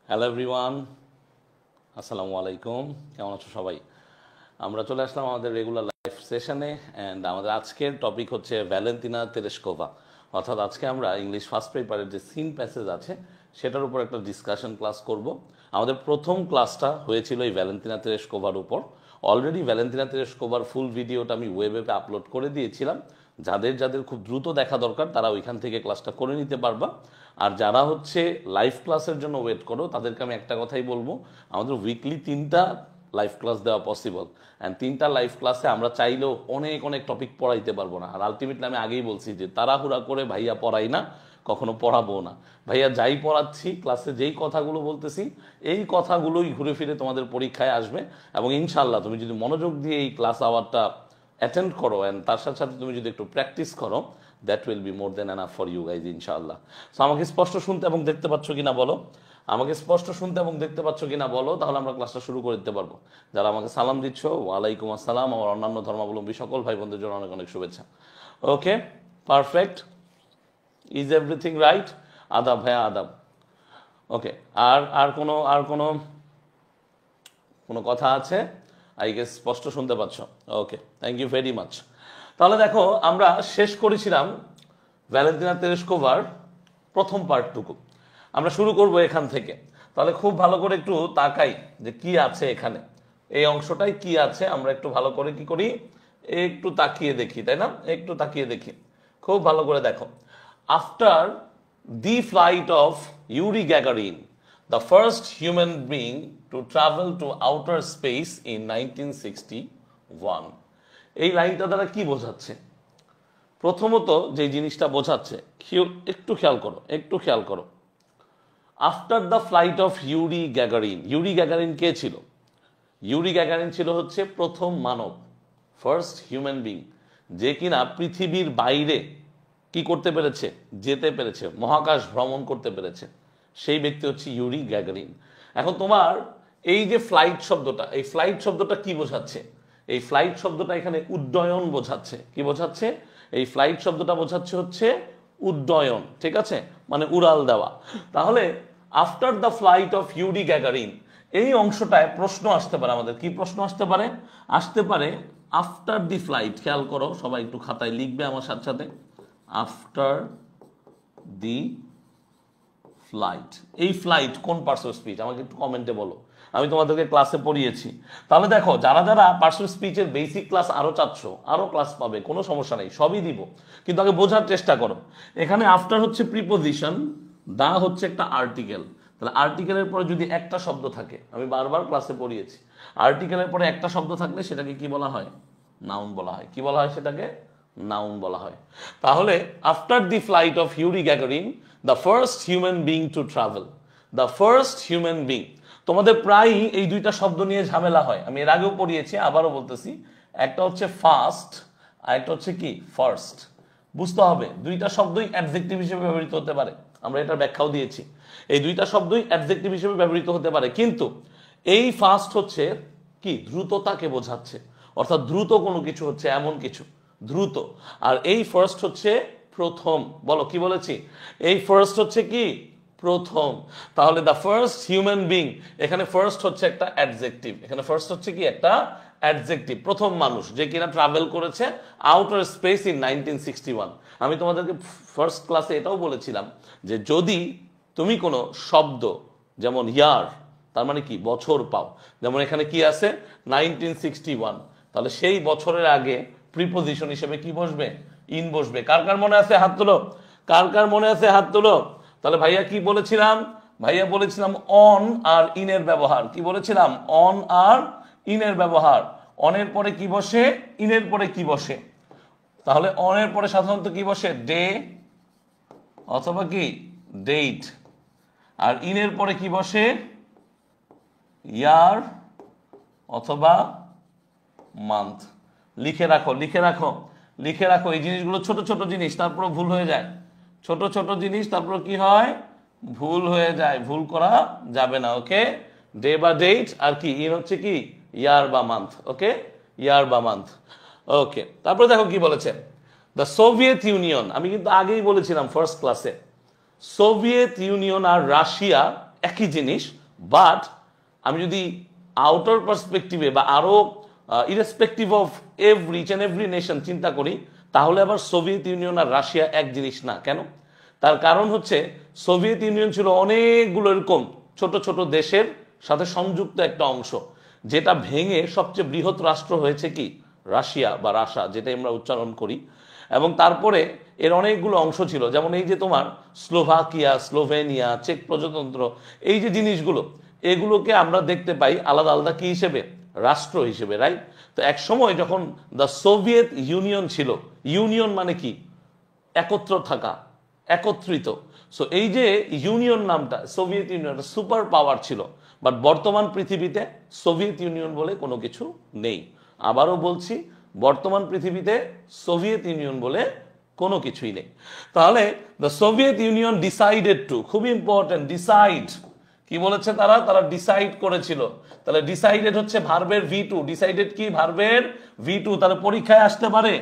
Hello everyone, আসসালামু আলাইকুম। কেমন আছো সবাই? আমরা চলে আসলাম আমাদের রেগুলার লাইভ সেশনে অ্যান্ড আমাদের আজকের টপিক হচ্ছে ভ্যালেন্তিনা তেরেশকোভা। অর্থাৎ আজকে আমরা ইংলিশ ফার্স্ট পেপারের যে সিন প্যাসেজ আছে সেটার উপর একটা ডিসকাশন ক্লাস করব। আমাদের প্রথম ক্লাসটা হয়েছিল এই ভ্যালেন্তিনা তেরেশকোভার উপর। অলরেডি ভ্যালেন্তিনা তেরেশকোভার ফুল ভিডিওটা আমি ওয়েবে আপলোড করে দিয়েছিলাম। যাদের যাদের খুব দ্রুত দেখা দরকার তারা ওইখান থেকে ক্লাসটা করে নিতে পারবা। আর যারা হচ্ছে লাইভ ক্লাসের জন্য ওয়েট করো তাদেরকে আমি একটা কথাই বলবো, আমাদের উইকলি 3টা লাইভ ক্লাস দেওয়া পসিবল। অ্যান্ড 3টা লাইভ ক্লাসে আমরা চাইলেও অনেক অনেক টপিক পড়াইতে পারবো না। আর আলটিমেটলি আমি আগেই বলছি যে তাড়াহুড়া করে ভাইয়া পড়াই না, কখনো পড়াবো না। ভাইয়া যাই পড়াচ্ছি ক্লাসে যেই কথাগুলো বলতেছি এই কথাগুলোই ঘুরে ফিরে তোমাদের পরীক্ষায় আসবে। এবং ইনশাল্লাহ তুমি যদি মনোযোগ দিয়ে এই ক্লাস আওয়ারটা অ্যাটেন্ড করো অ্যান্ড তার সাথে সাথে তুমি যদি একটু প্র্যাকটিস করো, that will be more than enough for you guys ইনশাআল্লাহ। সো আমাকে স্পষ্ট শুনতে এবং দেখতে পাচ্ছ কিনা বলো, আমাকে স্পষ্ট শুনতে এবং দেখতে পাচ্ছ কিনা বলো, তাহলে আমরা ক্লাসটা শুরু করে দিতে পারবো। যারা আমাকে সালাম দিচ্ছ, ওয়ালাইকুম আসসালাম। আমার অন্যান্য ধর্মাবলম্বী সকল ভাই বোনদের জন্য অনেক অনেক শুভেচ্ছা। ওকে, পারফেক্ট। Is everything right? আদাব ভাইয়া, আদাব। ওকে, আর কোনো কথা আছে? আই গেস স্পষ্ট শুনতে পাচ্ছ। ওকে, থ্যাংক ইউ ভেরি মাচ। তাহলে দেখো, আমরা শেষ করেছিলাম ভ্যালেন্তিনা তেরেশকোভার প্রথম পার্টটুকু। আমরা শুরু করব এখান থেকে। তাহলে খুব ভালো করে একটু তাকাই যে কি আছে এখানে, এই অংশটাই কি আছে আমরা একটু ভালো করে কি করি, একটু তাকিয়ে দেখি, তাই না? একটু তাকিয়ে দেখি, খুব ভালো করে দেখো। After the flight of Yuri Gagarin, the first human being to travel to outer space in 1961. এই লাইনটা দ্বারা কি বোঝাচ্ছে? প্রথমত যে জিনিসটা বোঝাচ্ছে একটু খেয়াল করো। After the flight of Yuri Gagarin, Yuri Gagarin কে ছিল? ইউরি গ্যাগারিন ছিল হচ্ছে প্রথম মানব, ফার্স্ট হিউম্যান বিং, যে কিনা পৃথিবীর বাইরে কি করতে পেরেছে, যেতে পেরেছে, মহাকাশ ভ্রমণ করতে পেরেছে। সেই ব্যক্তি হচ্ছে ইউরি গ্যাগারিন। এখন তোমার এই যে ফ্লাইট শব্দটা, এই ফ্লাইট শব্দটা কি বোঝাচ্ছে? এই ফ্লাইট শব্দটা এখানে উড্ডয়ন বোঝাচ্ছে। কি বোঝাচ্ছে? এই ফ্লাইট শব্দটা বোঝাচ্ছে হচ্ছে উড্ডয়ন, ঠিক আছে, মানে উড়াল দেওয়া। তাহলে after the flight of Yuri Gagarin, এই অংশটায় প্রশ্ন আসতে পারে আমাদের। কি প্রশ্ন আসতে পারে? আসতে পারে আফটার দি ফ্লাইট। খেয়াল করো, সবাই একটু খাতায় লিখবে আমার সাথে সাথে। আফটার দি ফ্লাইট, এই ফ্লাইট কোন পার্টস অফ স্পিচ আমাকে একটু কমেন্টে বলো, আমি তোমাদেরকে ক্লাসে পড়িয়েছি। তাহলে দেখো, যারা যারা পার্টস অফ স্পিচের বেসিক ক্লাস আরো চাচ্ছ, আরো ক্লাস পাবে, কোনো সমস্যা নেই, সবই দিব, কিন্তু আগে বোঝার চেষ্টা করো। এখানে আফটার হচ্ছে প্রিপোজিশন, দা হচ্ছে একটা আর্টিকেল। তাহলে আর্টিকেলের পরে যদি একটা শব্দ থাকে, আমি বারবার ক্লাসে পড়িয়েছি, আর্টিকেলের পরে একটা শব্দ থাকলে সেটাকে কি বলা হয়? নাউন বলা হয়। কি বলা হয় সেটাকে? নাউন বলা হয়। তাহলে after the flight of Yuri Gagarin, the first human being to travel, the first human being. তোমাদের প্রায়ই এই দুইটা শব্দ নিয়ে ঝামেলা হয়, আমি এর আগেও পড়িয়েছি, আবারও বলতেছি। একটা হচ্ছে ফার্স্ট আর একটা হচ্ছে কি ফার্স্ট। বুঝতে হবে দুইটা শব্দই অ্যাডজেক্টিভ হিসেবে ব্যবহৃত হতে পারে, আমরা এটার ব্যাখ্যাও দিয়েছি। এই দুইটা শব্দই অ্যাডজেক্টিভ হিসেবে ব্যবহৃত হতে পারে, কিন্তু এই ফার্স্ট হচ্ছে কি দ্রুততাকে বোঝাচ্ছে, অর্থাৎ দ্রুত কোনো কিছু হচ্ছে, এমন কিছু দ্রুত। আর এই ফার্স্ট হচ্ছে প্রথম। বলো কি বলেছি? এই ফার্স্ট হচ্ছে কি প্রথম। তাহলে দ্য ফার্স্ট হিউম্যান বিং, এখানে ফার্স্ট হচ্ছে একটা অ্যাডজেক্টিভ, এখানে ফার্স্ট হচ্ছে কি একটা অ্যাডজেক্টিভ। প্রথম মানুষ যে কিনা ট্রাভেল করেছে আউটার স্পেস ইন 1961। আমি তোমাদেরকে ফার্স্ট ক্লাসে এটাও বলেছিলাম যে যদি তুমি কোনো শব্দ যেমন ইয়ার, তার মানে কি বছর পাও, যেমন এখানে কি আছে 1961, তাহলে সেই বছরের আগে প্রিপোজিশন হিসেবে কি বসবে? ইন বসবে। কার কার মনে আছে হাত তোলো, কার কার মনে আছে হাত তোলো। তাহলে ভাইয়া কি বলেছিলাম? ভাইয়া বলেছিলাম অন আর ইনের ব্যবহার। কি বলেছিলাম? অন আর ইনের ব্যবহার। অনের পরে কি বসে? ইনের পরে কি বসে? তাহলে অনের পরে সাধারণত কি বসে? ডে অথবা কি ডেট। আর ইনের পরে কি বসে? ইয়ার অথবা মান্থ। লিখে রাখো, লিখে রাখো, লিখে রাখো। এই জিনিসগুলো ছোট ছোট জিনিস, তারপর ভুল হয়ে যায়। ছোট ছোট জিনিস, তারপর কি হয়? ভুল হয়ে যায়, ভুল করা যাবে না। ওকে, ডে বা ডেট, আর কি ইন হচ্ছে কি ইয়ার বা মান্থ। ওকে, ইয়ার বা মান্থ। ওকে, তারপরে দেখো কি বলেছে, দ্য সোভিয়েত ইউনিয়ন। আমি কিন্তু আগেই বলেছিলাম ফার্স্ট ক্লাসে, সোভিয়েত ইউনিয়ন আর রাশিয়া একই জিনিস, বাট আমি যদি আউটার পার্সপেক্টিভে বা আরো irrespective of each and every nation চিন্তা করি, তাহলে আবার সোভিয়েত ইউনিয়ন আর রাশিয়া এক জিনিস না। কেন? তার কারণ হচ্ছে সোভিয়েত ইউনিয়ন ছিল অনেকগুলো এরকম ছোট ছোট দেশের সাথে সংযুক্ত একটা অংশ, যেটা ভেঙে সবচেয়ে বৃহৎ রাষ্ট্র হয়েছে কি রাশিয়া বা রাশা, যেটা আমরা উচ্চারণ করি। এবং তারপরে এর অনেকগুলো অংশ ছিল, যেমন এই যে তোমার স্লোভাকিয়া, স্লোভেনিয়া, চেক প্রজাতন্ত্র, এই যে জিনিসগুলো, এগুলোকে আমরা দেখতে পাই আলাদা আলাদা কি হিসেবে, রাষ্ট্র হিসেবে, রাইট? তো এক সময় যখন দ্য সোভিয়েত ইউনিয়ন ছিল, ইউনিয়ন মানে কি, একত্র থাকা, একত্রিত। সো এই যে ইউনিয়ন নামটা, সোভিয়েত ইউনিয়ন সুপার পাওয়ার ছিল, বাট বর্তমান পৃথিবীতে সোভিয়েত ইউনিয়ন বলে কোনো কিছু নেই। আবারও বলছি, বর্তমান পৃথিবীতে সোভিয়েত ইউনিয়ন বলে কোনো কিছুই নেই। তাহলে the Soviet union decided to, খুবই ইম্পর্টেন্ট, ডিসাইড কি বলেছে তারা, তারা ডিসাইড করেছিল। তাহলে ডিসাইডেড হচ্ছে ভার্বের V2, ডিসাইডেড কি ভার্বের V2। তাহলে পরীক্ষায় আসতে পারে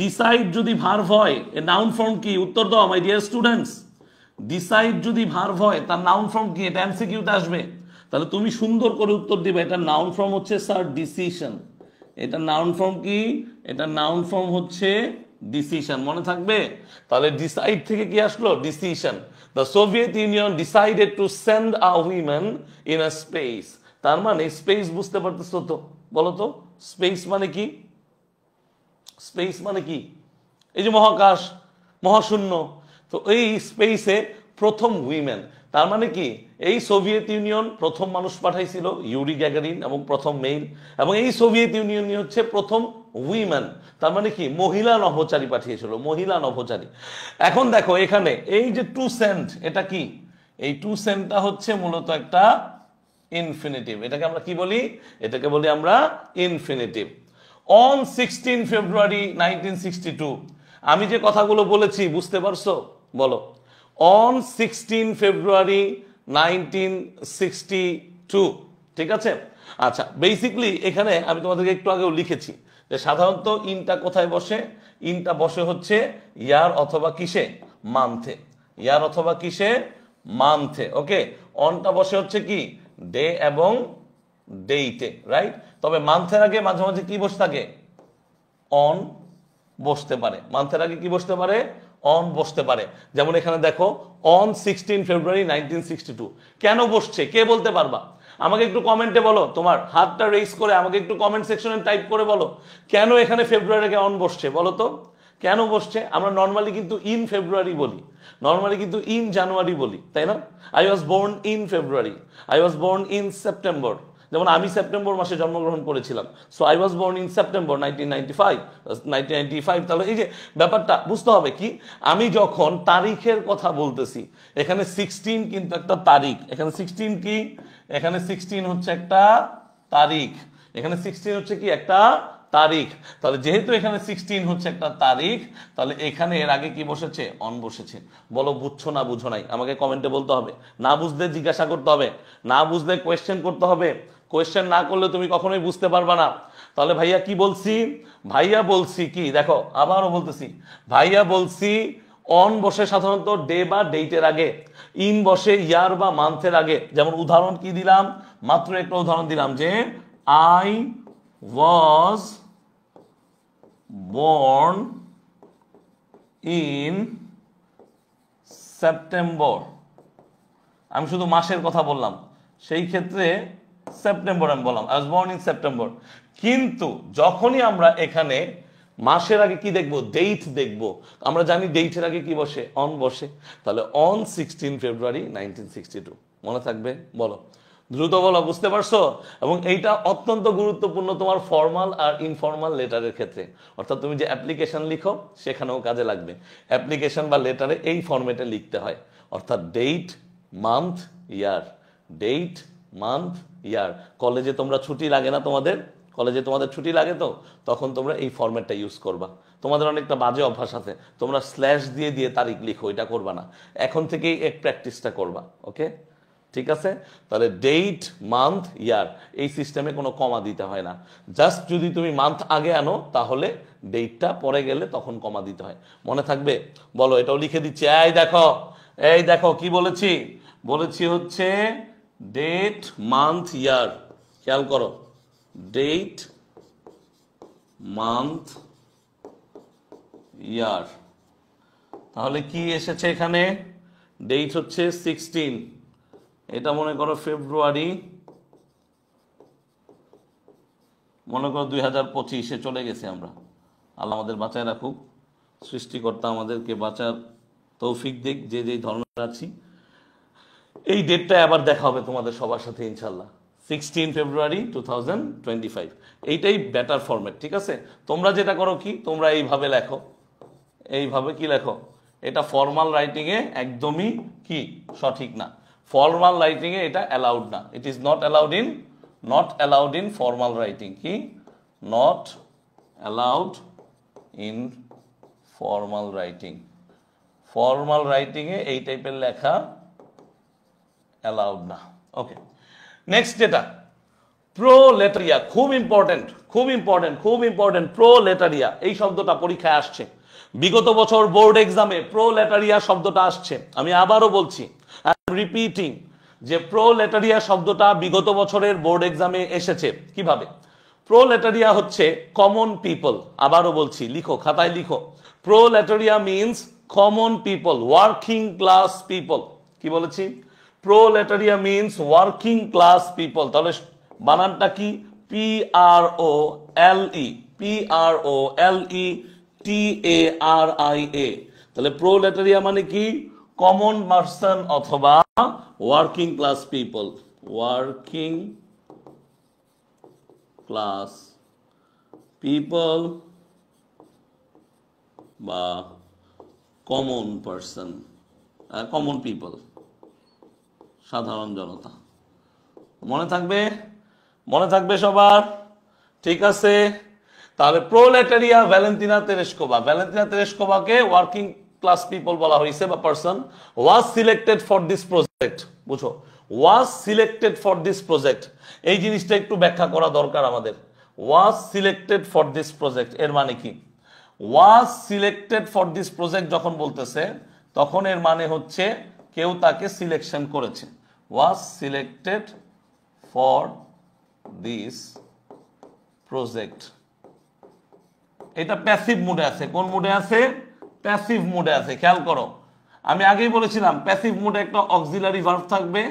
ডিসাইড যদি ভার্ব হয় এর নাউন ফর্ম কি, উত্তর দাও মাই ডিয়ার স্টুডেন্টস। ডিসাইড যদি ভার্ব হয় তার নাউন ফর্ম কি, এটা এমসিকিউতে আসবে। তাহলে তুমি সুন্দর করে উত্তর দিবে, এটা নাউন ফর্ম হচ্ছে স্যার ডিসিশন। এটা নাউন ফর্ম কি, এটা নাউন ফর্ম হচ্ছে ডিসিশন, মনে থাকবে। তাহলে ডিসাইড থেকে কি আসলো, decision. The Soviet union decided to send a women in a space. তার মানে স্পেস বুঝতে পারতেছো তো, বলো তো স্পেস মানে কি, স্পেস মানে কি, এই যে মহাকাশ, মহাশূন্য। তো এই স্পেসে প্রথম উইমেন, তার মানে কি এই সোভিয়েত ইউনিয়ন প্রথম মানুষ পাঠাইছিল ইউরি গ্যাগারিন, এবং প্রথম মেইল, এবং এই সোভিয়েত ইউনিয়নই হচ্ছে প্রথম উইমেন, তার মানে কি মহিলা নভোচারী পাঠিয়েছিল, মহিলা নভোচারী। এখন দেখো এখানে এই যে টু সেন্ট, এটা কি, এই টু সেন্টটা হচ্ছে মূলত একটা ইনফিনিটিভ। এটাকে আমরা কি বলি, এটাকে বলি আমরা ইনফিনিটিভ। অন 16 ফেব্রুয়ারি 1962, আমি যে কথাগুলো বলেছি বুঝতে পারছো, বলো। অন 16 ফেব্রুয়ারি 1962, ঠিক আছে। আচ্ছা, বেসিকলি এখানে আমি তোমাদেরকে একটু আগেও লিখেছি যে সাধারণত ইনটা কোথায় বসে, ইনটা বসে হচ্ছে ইয়ার অথবা কিসে, মান্থে, ইয়ার অথবা কিসে, মান্থে। ওকে, অনটা বসে হচ্ছে কি ডে এবং ডেইটে, রাইট। তবে মান্থের আগে মাঝে মাঝে কি বসে থাকে, অন বসতে পারে, মান্থের আগে কি বসতে পারে, অন বসতে পারে। যেমন এখানে দেখো অন 16 ফেব্রুয়ারি 1962, কেন বসছে কে বলতে পারবা? আমাকে একটু কমেন্টে বলো, তোমার হাতটা রেইজ করে আমাকে একটু কমেন্ট সেকশনে টাইপ করে বলো, কেন এখানে ফেব্রুয়ারি আগে অন বসছে, বলো তো কেন বসছে। আমরা নর্মালি কিন্তু ইন ফেব্রুয়ারি বলি, নর্মালি কিন্তু ইন জানুয়ারি বলি, তাই না? I was born in February, I was born in September. যেমন আমি সেপ্টেম্বর মাসে জন্মগ্রহণ করেছিলাম, so I was born in September 1995। তাহলে এই যে ব্যাপারটা বুঝতে হবে কি, আমি যখন তারিখের কথা বলতেছি, এখানে 16 কিন্তু একটা তারিখ, এখানে 16 কি, এখানে 16 হচ্ছে একটা তারিখ, এখানে 16 হচ্ছে কি একটা তারিখ। তাহলে যেহেতু এখানে 16 হচ্ছে একটা তারিখ, তাহলে এখানে এর আগে কি বসেছে, অন বসেছে। বলো বুঝছো না বুঝো নাই, আমাকে কমেন্টে বলতে হবে। না বুঝলে জিজ্ঞাসা করতে হবে, না বুঝলে কোয়েশ্চেন করতে হবে। কোয়েশ্চেন না করলে তুমি কখনোই বুঝতে পারবা না। তাহলে ভাইয়া কি বলছি, ভাইয়া বলছি কি, দেখো আবারও বলতেছি, ভাইয়া বলছি অন বসে সাধারণত ডে বা ডেটের আগে, ইন বসে ইয়ার বা মান্থের আগে। যেমন উদাহরণ কি দিলাম, মাত্র একটা উদাহরণ দিলাম যে I was born in September, আমি শুধু মাসের কথা বললাম, সেই ক্ষেত্রে সেপ্টেম্বর আমি বললাম, I was born in September. কিন্তু যখনই আমরা এখানে মাসের আগে কি দেখবো, ডেট দেখবো, আমরা জানি ডেটের আগে কি বসে, অন বসে। তাহলে অন 16 ফেব্রুয়ারি 1962, মনে থাকবে, বলো দ্রুত বলো, বুঝতে পারছো? এবং এইটা অত্যন্ত গুরুত্বপূর্ণ তোমার ফর্মাল আর ইনফর্মাল লেটারের ক্ষেত্রে, অর্থাৎ তুমি যে অ্যাপ্লিকেশন লিখো সেখানেও কাজে লাগবে। অ্যাপ্লিকেশন বা লেটারে এই ফরম্যাটে লিখতে হয়, অর্থাৎ ডেট, মান্থ, ইয়ার, ডেট, মান্থ, ইয়ার। কলেজে তোমরা ছুটি লাগে না, তোমাদের কলেজে তোমাদের ছুটি লাগে, তো তখন তোমরা এই ফরম্যাটটা ইউজ করবা। তোমাদের অনেকটা বাজে অভ্যাস আছে, তোমরা স্ল্যাশ দিয়ে দিয়ে তারিখ লিখো, এটা করবা না, এখন থেকেই এক প্র্যাকটিসটা করবা। ওকে, ঠিক আছে। তাহলে ডেট, মান্থ, ইয়ার, এই সিস্টেমে কোনো কমা দিতে হয় না। জাস্ট যদি তুমি মান্থ আগে আনো তাহলে ডেটটা পরে গেলে তখন কমা দিতে হয়, মনে থাকবে। বলো, এটাও লিখে দিচ্ছি, এই দেখো, এই দেখো কি বলেছি, বলেছি হচ্ছে ডেট মান্থ ইয়ার, খেয়াল করো, ডেট মান্থ ইয়ার। তাহলে কি এসেছে এখানে? ডেট হচ্ছে 16, এটা মনে করো ফেব্রুয়ারি, মনে করো 2025-এ চলে গেছে আমরা। আল্লাহ আমাদের বাঁচায় রাখুক, সৃষ্টিকর্তা আমাদেরকে বাঁচার তৌফিক দিক, যে যেই ধর্মের আছি। এই ডেটটা আবার দেখা হবে তোমাদের সবার সাথে ইনশাল্লাহ, 16 ফেব্রুয়ারি 2025। এইটাই বেটার ফরম্যাট, ঠিক আছে? তোমরা যেটা করো কি, তোমরা এইভাবে লেখো, এইভাবে কি লেখো, এটা ফর্মাল রাইটিংয়ে একদমই কি সঠিক না। ফর্মাল রাইটিংয়ে এটা অ্যালাউড না, it is not allowed in formal writing. কি not allowed in formal writing? Formal রাইটিংয়ে এই টাইপের লেখা অ্যালাউড না। ওকে, নেক্সট যেটা প্রোলেটারিয়া, খুব ইম্পর্টেন্ট প্রোলেটারিয়া। এই শব্দটা পরীক্ষায় আসছে, বিগত বছর বোর্ড এক্সামে প্রোলেটারিয়া শব্দটা আসছে। আমি আবারও বলছি, রিপিটিং, যে প্রোলেটারিয়া শব্দটা বিগত বছরের বোর্ড এক্সামে এসেছে। কিভাবে? প্রোলেটারিয়া হচ্ছে কমন পিপল। আবারও বলছি, লিখো, খাতায় লিখো, proletaria means common people, working class people. কি বলেছি? Proletaria means working class people. তাহলে বানানটা কি? PROLETARIA। তাহলে প্রোলেটারিয়া মানে কি? কমন পারসন অথবা working class people, working class people বা কমন পারসন, কমন পিপল, সাধারণ জনতা। মনে থাকবে সবার? ঠিক আছে। তাহলে প্রোলেটারিয়া ভ্যালেন্টিনা তেরেস্কোভাকে ওয়ার্কিং ক্লাস পিপল বলা হয়েছে বা person. Was selected for this project, বুঝো, was selected for this project, এই জিনিসটা একটু ব্যাখ্যা করা দরকার আমাদের। ওয়াজ সিলেক্টেড ফর দিস প্রজেক্ট এর মানে কি? ওয়াজ সিলেক্টেড ফর দিস প্রজেক্ট যখন বলতেছে, তখন এর মানে হচ্ছে কেউ তাকে সিলেকশন করেছে। ওয়াজ সিলেক্টেড ফর দিস প্রজেক্ট, এটা প্যাসিভ মুডে আছে। কোন মুডে আছে? প্যাসিভ মুডে আছে। খেয়াল করো, আমি আগেই বলেছিলাম প্যাসিভ মুডে একটা অক্সিলারি ভার্ব থাকবে,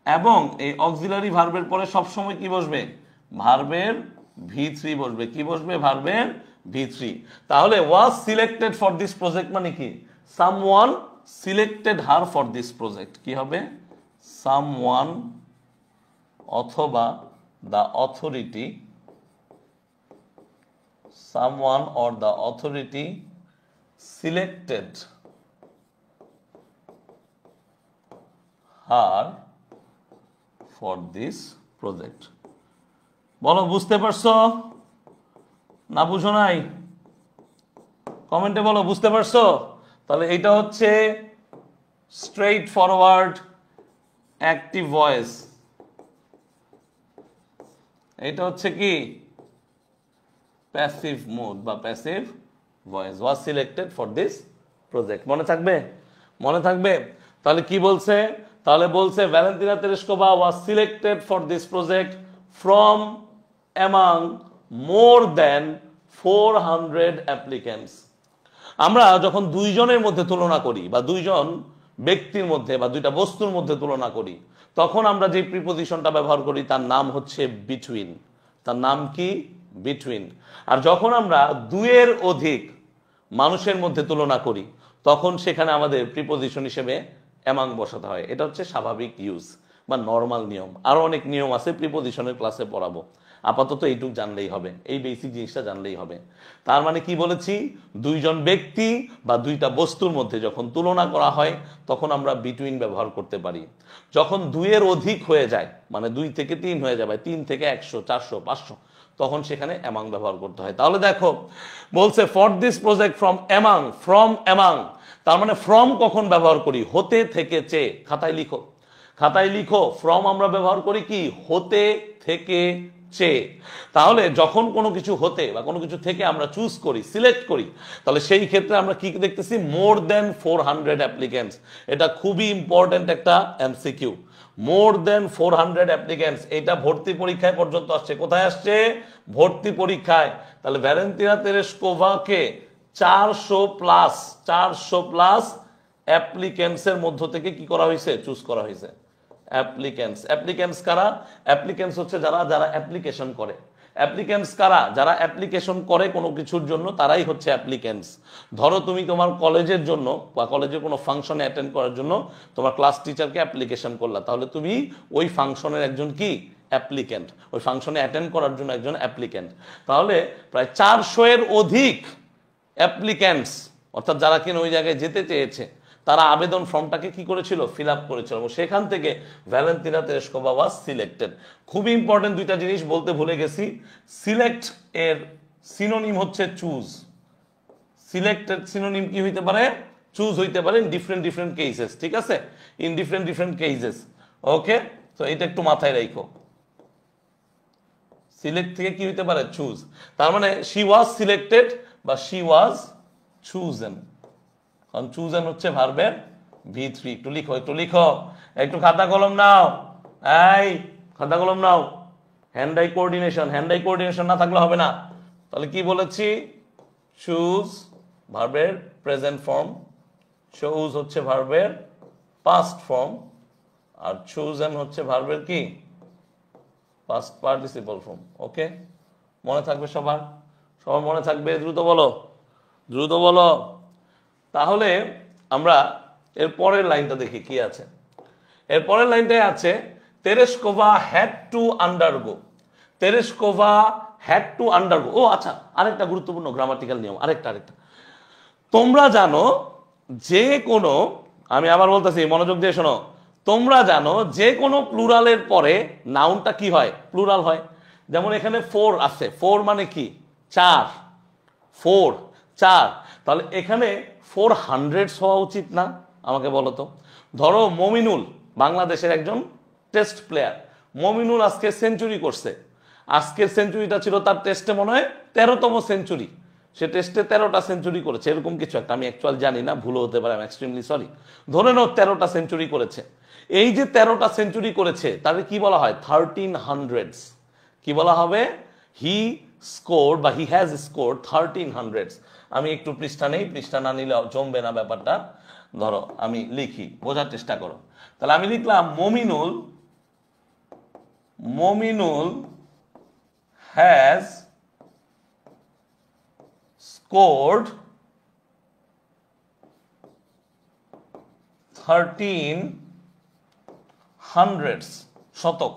এবং এই অক্সিলারি ভার্বের পরে সবসময় কি বসবে? ভার্বের V3 বসবে। কি বসবে? ভার্বের V3। তাহলে ওয়াজ সিলেক্টেড ফর দিস প্রজেক্ট মানে কি? Someone selected her for this project. কি হবে? সামওয়ান অথবা the authority, someone or the authority selected her for this project। বলো, বুঝতে পারছো না বুঝো নাই? কমেন্টে বলো বুঝতে পারছো। তাহলে এটা হচ্ছে স্ট্রেইট ফরওয়ার্ড অ্যাক্টিভ ভয়েস, এটা হচ্ছে কি প্যাসিভ মোড বা passive voice. Was selected for this project. মনে থাকবে? তাহলে কি বলছে? তাহলে বলছে Valentina Tereshkova was selected for this project from among more than 400 applicants. আমরা যখন দুইজনের মধ্যে তুলনা করি, বা দুইজন ব্যক্তির মধ্যে বা দুইটা বস্তুর মধ্যে তুলনা করি, তখন আমরা যে প্রিপোজিশনটা ব্যবহার করি তার নাম হচ্ছে বিটুইন। তার নাম কি? বিটুইন। আর যখন আমরা দুইয়ের অধিক মানুষের মধ্যে তুলনা করি, তখন সেখানে আমাদের প্রিপোজিশন হিসেবে অ্যামাং বসাতে হয়। এটা হচ্ছে স্বাভাবিক ইউজ বা নর্মাল নিয়ম। আরো অনেক নিয়ম আছে, প্রিপোজিশনের ক্লাসে পড়াবো। আপাতত এইটুক জানলেই হবে, এই বেসিক জিনিসটা জানলেই হবে। তার মানে কি বলেছি? দুইজন ব্যক্তি বা দুইটা বস্তুর মধ্যে যখন তুলনা করা হয়, তখন আমরা বিটুইন ব্যবহার করতে পারি। যখন দুইয়ের অধিক হয়ে যায়, মানে 2 থেকে 3 হয়ে যাবে, 3 থেকে 100, 400, 500, তখন সেখানে অ্যামাং ব্যবহার করতে হয়। তাহলে দেখো বলছে for this project from among. তার মানে ফ্রম কখন ব্যবহার করি? হতে, থেকে, চেয়ে। খাতায় লিখো। ফ্রম আমরা ব্যবহার করি কি? হতে, থেকে, চেয়ে। তাহলে যখন কোনো কিছু হতে বা কোনো কিছু থেকে আমরা চুজ করি, সিলেক্ট করি, তাহলে সেই ক্ষেত্রে আমরা কি দেখতেছি, মোর দেন 400 অ্যাপ্লিকেন্টস। এটা খুবই ইম্পর্টেন্ট একটা এমসিকিউ। মোর দেন 400 অ্যাপ্লিকেন্টস, এটা ভর্তি পরীক্ষায় পর্যন্ত আসছে। কোথায় আসছে? ভর্তি পরীক্ষায়। তাহলে ভ্যালেন্তিনা তেরেস্কোভাকে 400 প্লাস অ্যাপ্লিকেন্টসের মধ্য থেকে কি করা হয়েছে? চুজ করা হয়েছে। অ্যাপ্লিকেন্টস কারা? অ্যাপ্লিকেন্টস হচ্ছে যারা যারা অ্যাপ্লিকেশন করে। অ্যাপ্লিকেন্টস কারা? যারা অ্যাপ্লিকেশন করে কোনো কিছুর জন্য, তারাই হচ্ছে অ্যাপ্লিকেন্টস। ধরো তুমি তোমার কলেজের জন্য বা কলেজের কোনো ফাংশনে অ্যাটেন্ড করার জন্য তোমার ক্লাস টিচারকে অ্যাপ্লিকেশন করলা, তাহলে তুমি ওই ফাংশনের একজন কি? অ্যাপ্লিকেন্ট। ওই ফাংশনে অ্যাটেন্ড করার জন্য একজন অ্যাপ্লিকেন্ট। তাহলে প্রায় 400 এর অধিক অ্যাপ্লিকেন্টস, অর্থাৎ যারা কিনা ওই জায়গায় যেতে চেয়েছে, তারা আবেদন ফর্মটাকে কি করেছিল? ফিল আপ করেছিল, এবং সেখান থেকে ভ্যালেন্তিনা তেরেস্কোভা ওয়াজ সিলেক্টেড। খুবই ইম্পর্টেন্ট দুইটা জিনিস বলতে ভুলে গেছি। সিলেক্ট এর সিনোনিম হচ্ছে চুজ। সিলেক্টেড সিনোনিম কি হইতে পারে? চুজ হইতে পারে, ইন ডিফারেন্ট কেসেস। ঠিক আছে, ইন ডিফারেন্ট কেসেস। ওকে, তো এটা একটু মাথায় রাখো। সিলেক্ট থেকে কি হইতে পারে? চুজ। তার মানে শি ওয়াজ সিলেক্টেড বা শি ওয়াজ চুজেন। কারণ চুজেন হচ্ছে ভার্বের V3। একটু লিখো, একটু খাতা কলম নাও। এই খাতা কলম নাও। হ্যান্ড আই কোঅর্ডিনেশন না থাকলে হবে না। তাহলে কি বলেছি? চুজ ভার্বের প্রেজেন্ট ফর্ম, চুজ হচ্ছে ভার্বের পাস্ট ফর্ম, আর চুজেন হচ্ছে ভার্বের কি? Past participle form. ওকে, মনে থাকবে সবার? সবার মনে থাকবে? দ্রুত বলো। তাহলে আমরা এর পরের লাইনটা দেখি কি আছে। এর পরের লাইনটায় আছে Tereshkova had to undergo. Tereshkova had to undergo. ও আচ্ছা, আরেকটা গুরুত্বপূর্ণ গ্রামাটিক্যাল নিয়ম, আরেকটা। তোমরা জানো যে কোনো, আমি আবার বলতেছি, মনোযোগ দিয়ে শোনো। তোমরা জানো যে কোনো প্লুরালের পরে নাউনটা কি হয়? প্লুরাল হয়। যেমন এখানে 4 আছে, 4 মানে কি? 4। তাহলে এখানে 400 হওয়া উচিত না? আমাকে বলো তো। ধরো মমিনুল বাংলাদেশের একজন টেস্ট প্লেয়ার। মমিনুল আজকে সেঞ্চুরি করছে। আজকের সেঞ্চুরিটা ছিল তার টেস্টে মনে হয় 13তম সেঞ্চুরি। সে টেস্টে 13টা সেঞ্চুরি করেছে, এরকম কিছু একটা। আমি অ্যাকচুয়াল জানি না, ভুলও হতে পারে, আমি এক্সট্রিমলি সরি। ধরে নাও 13টা সেঞ্চুরি করেছে। এই যে 13টা সেঞ্চুরি করেছে, তাহলে কি বলা হয়? 1300। কি বলা হবে? হি স্কোরড বা হি হ্যাজ স্কোরড 1300। আমি একটু পৃষ্ঠা নেই, পৃষ্ঠা না নিলে জমবে না ব্যাপারটা। ধরো আমি লিখি, বোঝার চেষ্টা করো। তাহলে আমি লিখলাম মমিনুল হ্যাজ scored 1300 শতক।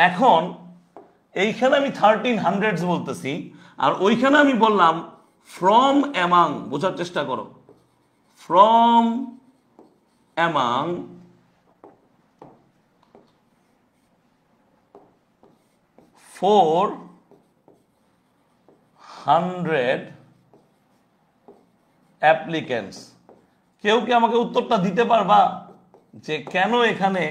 এখন এইখানে আমি 1300 বলতেছি, আর ওইখানে আমি বললাম ফ্রম অ্যামাং। বোঝার চেষ্টা করো। From among 400 applicants. কেউ কি আমাকে উত্তরটা দিতে পারবা যে কেন এখানে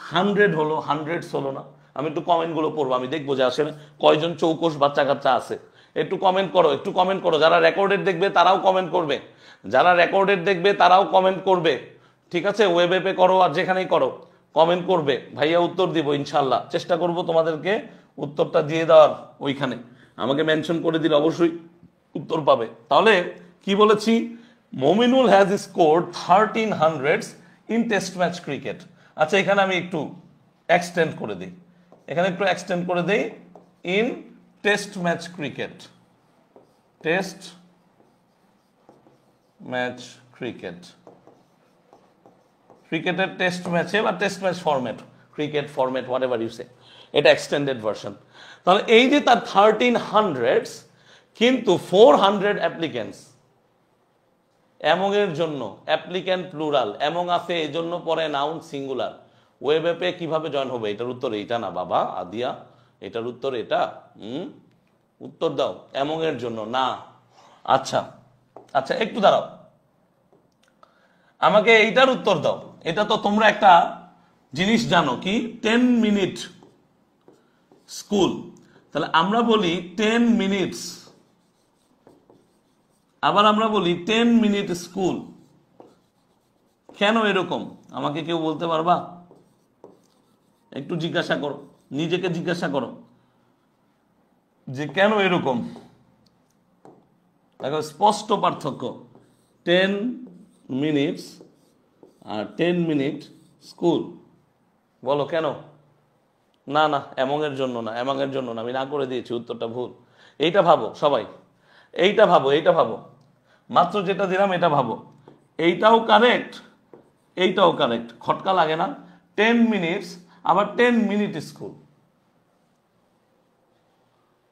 100 হলো, 100 হলো না? আমি একটু কমেন্টগুলো পড়বো, আমি দেখবো যে আসলে কয়জন চৌকস বাচ্চা কাচ্চা আছে। একটু কমেন্ট করো। যারা রেকর্ডেড দেখবে তারাও কমেন্ট করবে। ঠিক আছে, ওয়েবে করো আর যেখানেই করো, কমেন্ট করবে। ভাইয়া উত্তর দিব ইনশাল্লাহ, চেষ্টা করব তোমাদেরকে উত্তরটা দিয়ে দেওয়ার। ওইখানে আমাকে মেনশন করে দিলে অবশ্যই উত্তর পাবে। তাহলে কি বলেছি? Mominul has scored 1300 in test match cricket. আচ্ছা, এখানে আমি একটু এক্সটেন্ড করে দিই। In test match cricket. ক্রিকেটের টেস্ট ম্যাচে বা test match format, cricket format, whatever you say, এটা এক্সটেন্ডেড ভার্সন। তাহলে এই যে তার 1300, কিন্তু 400 অ্যাপ্লিকেন্টস। অ্যামং এর জন্য অ্যাপ্লিক্যান্ট প্লুরাল, অ্যামং আছে এই জন্য পরে নাউন সিঙ্গুলার। ওয়েব অ্যাপে কিভাবে জয়েন হবে? এটার উত্তর এইটা না বাবা, আদিয়া, এটার উত্তর এটা। উত্তর দাও। অ্যামং এর জন্য না। আচ্ছা, একটু দাঁড়াও, আমাকে এইটার উত্তর দাও। এটা তো তোমরা একটা জিনিস জানো কি, 10 মিনিট স্কুল। তাহলে আমরা বলি 10 মিনিটস, আবার আমরা বলি 10 মিনিট স্কুল। কেন এরকম আমাকে কেউ বলতে পারবা? একটু জিজ্ঞাসা করো, নিজেকে জিজ্ঞাসা করো যে কেন এরকম। দেখো স্পষ্ট পার্থক্য, 10 মিনিটস আর 10 মিনিট স্কুল। বলো কেন? না না, এমনের জন্য না, এমনের জন্য না, আমি না করে দিয়েছি, উত্তরটা ভুল। এইটা ভাবো সবাই, এইটা ভাবো, এইটা ভাবো, মাত্র যেটা দিলাম এটা ভাবো। এইটাও কারেক্ট, এইটাও কারেক্ট, খটকা লাগে না? 10 মিনিটস আবার 10 মিনিট স্কুল।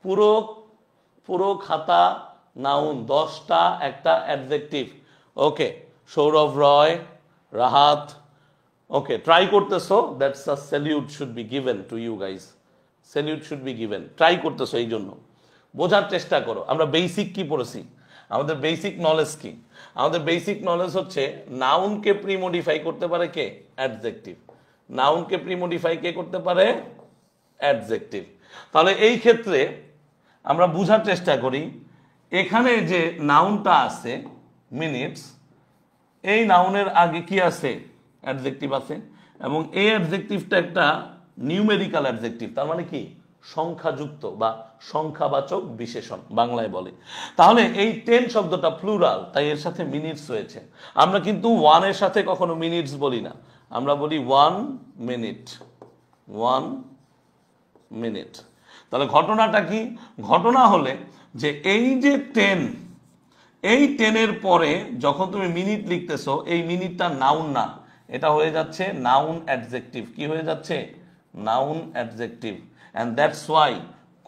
পুরো পুরো খাতা নাউন, 10টা একটা adjective. Okay, Sourav Roy, Rahat, okay try করতেছো, that's a salute should be given to you guys, salute should be given. Try করতেছো, এই জন্য বোঝার চেষ্টা করো। আমরা বেসিক কি পড়েছি? আমাদের বেসিক নলেজ কি? আমাদের বেসিক নলেজ হচ্ছে নাউনকে প্রিমডিফাই করতে পারে কে? অ্যাডজেক্টিভ। নাউনকে প্রিমডিফাই কে করতে পারে? অ্যাডজেক্টিভ। তাহলে এই ক্ষেত্রে আমরা বুঝার চেষ্টা করি, এখানে যে নাউনটা আছে মিনিটস, এই নাউনের আগে কি আছে? অ্যাডজেক্টিভ আছে, এবং এই অ্যাডজেক্টিভটা একটা নিউমেরিক্যাল অ্যাডজেক্টিভ, তার মানে কি? সংখ্যাযুক্ত বা সংখ্যাবাচক বিশেষণ বাংলায় বলে। তাহলে এই 10 শব্দটা প্লুরাল, তাই এর সাথে মিনিটস হয়েছে। আমরা কিন্তু 1 এর সাথে কখনো মিনিটস বলি না, আমরা বলি 1 মিনিট, 1 মিনিট। তাহলে ঘটনাটা কি? ঘটনা হলে যে এই যে 10, এই 10 এর পরে যখন তুমি মিনিট লিখতেছো, এই মিনিটটা নাউন না, এটা হয়ে যাচ্ছে নাউন অ্যাডজেক্টিভ। কি হয়ে যাচ্ছে? Noun adjective. And that's why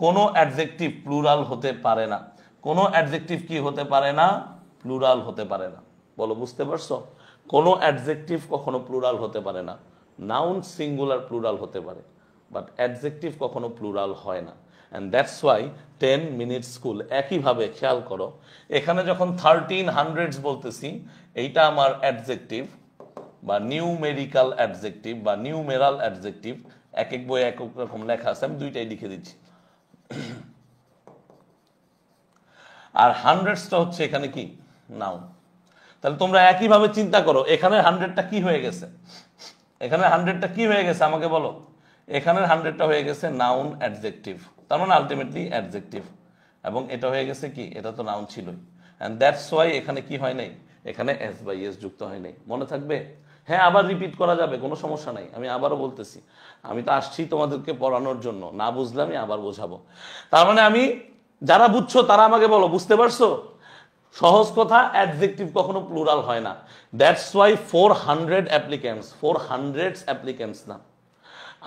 কোনো অ্যাডজেক্টিভ প্লুরাল হতে পারে না। কোনো অ্যাডজেক্টিভ কি হতে পারে না? প্লুরাল হতে পারে না। বলো, বুঝতে পারছো? কোনো অ্যাডজেক্টিভ কখনো প্লুরাল হতে পারে না। নাউন সিঙ্গুলার প্লুরাল হতে পারে, বাট অ্যাডজেক্টিভ কখনো প্লুরাল হয় না। And that's why 10 minute school. একইভাবে খেয়াল করো, এখানে যখন 1300s বলতেছি, এইটা আমার অ্যাডজেক্টিভ বা নিউমেরিক্যাল অ্যাডজেক্টিভ বা নিউমেরাল অ্যাডজেক্টিভ। এক এক বই এক এক রকম লেখা আছে, আমি দুইটাই লিখে দিচ্ছি। আর হান্ড্রেডসটা হচ্ছে এখানে কি? নাউন। তাহলে তোমরা একইভাবে চিন্তা করো, এখানে 100টা কি হয়ে গেছে? এখানে 100টা কি হয়ে গেছে আমাকে বলো? এখানের 100টা হয়ে গেছে নাউন অ্যাডজেক্টিভ, তার মানে আলটিমেটলি অ্যাডজেক্টিভ। এবং এটা হয়ে গেছে কি? এটা তো নাউন ছিলই। এন্ড দ্যাটস ওয়াই এখানে কি হয় নাই? এখানে এস বাই এস যুক্ত হয় নাই। মনে থাকবে? হ্যাঁ, আবার রিপিট করা যাবে, কোনো সমস্যা নাই। আমি আবারও বলতেছি, আমি তো আসছি তোমাদেরকে পড়ানোর জন্য, না বুঝলে আমি আবার বোঝাবো। তার মানে আমি, যারা বুঝছো তারা আমাকে বলো, বুঝতে পারছো? সহজ কথা, অ্যাডজেক্টিভ কখনো প্লুরাল হয় না। দ্যাটস ওয়াই 400 অ্যাপ্লিক্যান্টস, 400 অ্যাপ্লিক্যান্টস না।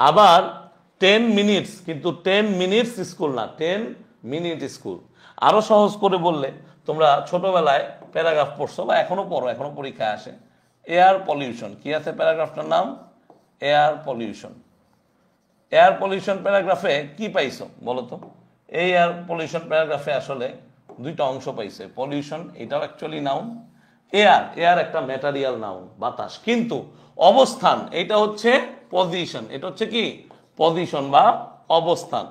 আবার 10 মিনিটস, কিন্তু 10 মিনিটস স্কুল না, 10 মিনিট স্কুল। আরো সহজ করে বললে, তোমরা ছোটবেলায় প্যারাগ্রাফ পড়ছো বা এখনো পড়ো, এখনো পরীক্ষায় আসে, এয়ার পলিউশন। কি আছে প্যারাগ্রাফটার নাম? Air pollution. এয়ার পলিউশন প্যারাগ্রাফে কি পাইছো বলো তো? এই এয়ার পলিউশন প্যারাগ্রাফে আসলে দুইটা অংশ পাইছে। পলিউশন, এটাও অ্যাকচুয়ালি নাউন। এয়ার, এয়ার একটা ম্যাটেরিয়াল নাউন, বাতাস। কিন্তু অবস্থান, এটা হচ্ছে পজিশন। এটা হচ্ছে কি? পজিশন বা অবস্থান।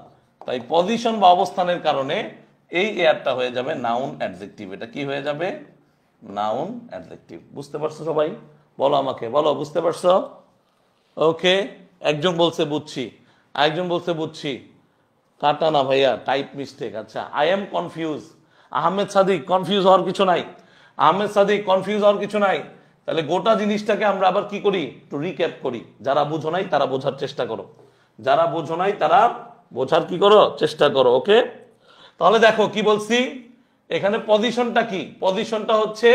তাই পজিশন বা অবস্থানের কারণে এই এয়ারটা হয়ে যাবে নাউন অ্যাডজেক্টিভ। এটা কি হয়ে যাবে? Noun adjective. বুঝতে পারছো সবাই? বলো আমাকে, বলো বুঝতে পারছো? ওকে, একজন বলছে বুঝছি, আরেকজন বলছে বুঝছি। কাটা না ভাইয়া, টাইপ মিস্টেক। আচ্ছা, I am confuse. Ahmed Sadik, confuse হওয়ার কিছু নাই। আহমেদ সাদিক, কনফিউজ হওয়ার কিছু নাই। তাহলে গোটা জিনিসটাকে আমরা আবার কি করি? একটু রিক্যাপ করি। যারা বুঝো নাই তারা বোঝার চেষ্টা করো, যারা বোঝো নাই তারা বোঝার কি করো? চেষ্টা করো। ওকে, তাহলে দেখো কি বলছি, এখানে পজিশনটা কি? পজিশনটা হচ্ছে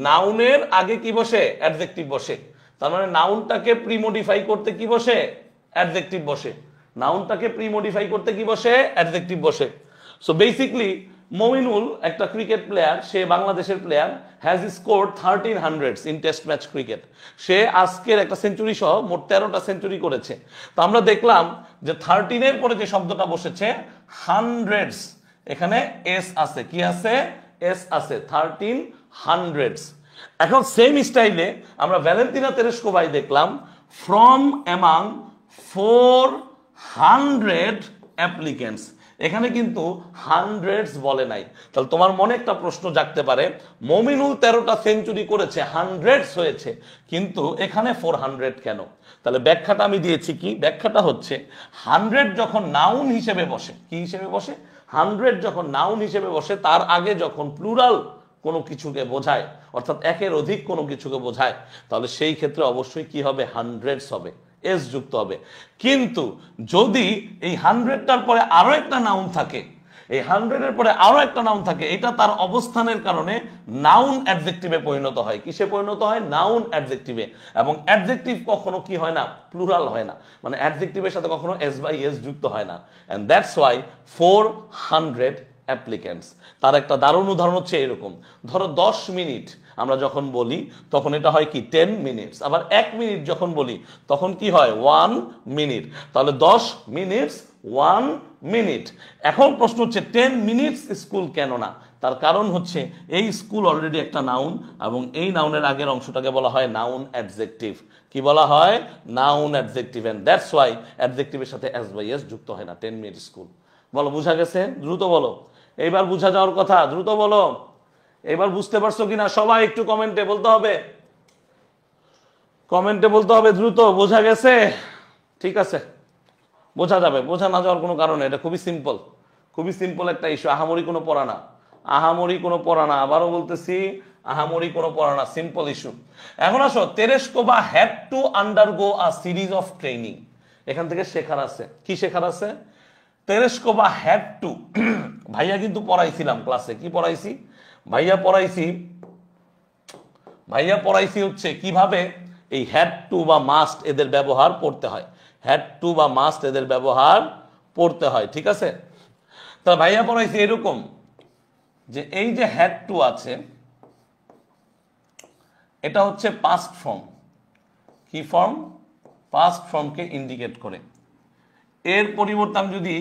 নাউনের আগে কি বসে? অ্যাডজেক্টিভ বসে। তার মানে নাউনটাকে প্রিমডিফাই করতে কি বসে? অ্যাডজেক্টিভ বসে। নাউনটাকে প্রিমডিফাই করতে কি বসে? অ্যাডজেক্টিভ বসে। সো বেসিকলি মমিনুল একটা ক্রিকেট প্লেয়ার, সে বাংলাদেশের player, has scored 1300s in test match cricket. সে আজকের একটা সেঞ্চুরি সহ মোট 13টা সেঞ্চুরি করেছে। তো আমরা দেখলাম যে 13 এর পরে যে শব্দটা বসেছে হান্ড্রেডস, এখানে এস আছে। কি আছে? এস আছে। 1300s। এখন সেম স্টাইলে আমরা ভ্যালেন্তিনা তেরেস্কোভায় দেখলাম, ফ্রম অ্যামাং 400 অ্যাপ্লিকেন্টস, এখানে কিন্তু হান্ড্রেডস বলে নাই। তাহলে তোমার মনে একটা প্রশ্ন জাগতে পারে, মমিনুল 13টা সেঞ্চুরি করেছে, হান্ড্রেডস হয়েছে, কিন্তু এখানে 400 কেন? তাহলে ব্যাখ্যাটা আমি দিয়েছি, কি ব্যাখ্যাটা হচ্ছে, 100 যখন নাউন হিসেবে বসে, কি হিসেবে বসে, 100 যখন নাউন হিসেবে বসে, তার আগে যখন প্লুরাল কোনো কিছুকে বোঝায়, অর্থাৎ একের অধিক কোনো কিছুকে বোঝায়, তাহলে সেই ক্ষেত্রে অবশ্যই কি হবে, হান্ড্রেডস হবে, এস যুক্ত হবে। কিন্তু যদি এই 100টার পরে আরো একটা নাউন থাকে, এই 100-এর পরে আরো একটা নাউন থাকে, এটা তার অবস্থানের কারণে নাউন অ্যাডজেক্টিভে পরিণত হয়। কিসে পরিণত হয়? নাউন অ্যাডজেক্টিভে। এবং অ্যাডজেক্টিভ কখনো কি হয় না, প্লুরাল হয় না, মানে অ্যাডজেক্টিভের সাথে কখনো এস বাই এস যুক্ত হয় না। And that's why 400 applicants. তার একটা দারুণ উদাহরণ হচ্ছে এরকম, ধরো 10 মিনিট আমরা যখন বলি তখন এটা হয় কি 10 মিনিটস, আবার 1 মিনিট যখন বলি তখন কি হয় 1 মিনিট। তাহলে 10 মিনিটস 1 মিনিট। এখন প্রশ্ন হচ্ছে 10 মিনিটস স্কুল কেন না? তার কারণ হচ্ছে এই স্কুল অলরেডি একটা নাউন, এবং এই নাউনের আগের অংশটাকে বলা হয় নাউন অ্যাডজেক্টিভ। কি বলা হয়? Noun adjective. And that's why অ্যাডজেক্টিভের সাথে এস বাই এস যুক্ত হয় না। 10 মিনিট স্কুল। বলো, বুঝা গেছে? দ্রুত বলো, এইবার বুঝা যাওয়ার কথা, দ্রুত বলো। এবার বুঝতে পারছো কিনা সবাই একটু কমেন্টে বলতে হবে, কমেন্টে বলতে হবে দ্রুত, বোঝা গেছে? ঠিক আছে, বোঝা যাবে, বোঝা না যাওয়ার কোনো কারণে, এটা খুবই সিম্পল, খুবই সিম্পল একটা ইস্যু, আহামরি কোনো পড়া না, আহামরি কোনো পড়া না, আবারও বলতেছি, আহামরি কোনো পড়া না, সিম্পল ইস্যু। এখন আসো, Tereshkova had to undergo a series of training. এখান থেকে শেখার আছে, কি শেখার আছে? তেরেস্কোভা হ্যাড টু, ভাইয়া কিন্তু পড়াইছিলাম ক্লাসে, কি পড়াইছি? ভাইয়া পড়াইছি হচ্ছে কিভাবে এই হ্যাড টু বা মাস্ট এদের ব্যবহার পড়তে হয়, হ্যাড টু বা মাস্ট এদের ব্যবহার পড়তে হয়, ঠিক আছে? তা ভাইয়া পড়াইছি এরকম যে এই যে হ্যাড টু আছে, এটা হচ্ছে পাস্ট ফর্ম। কি ফর্ম? পাস্ট ফর্মকে ইন্ডিকেট করে। এর পরিবর্তে আমি যদি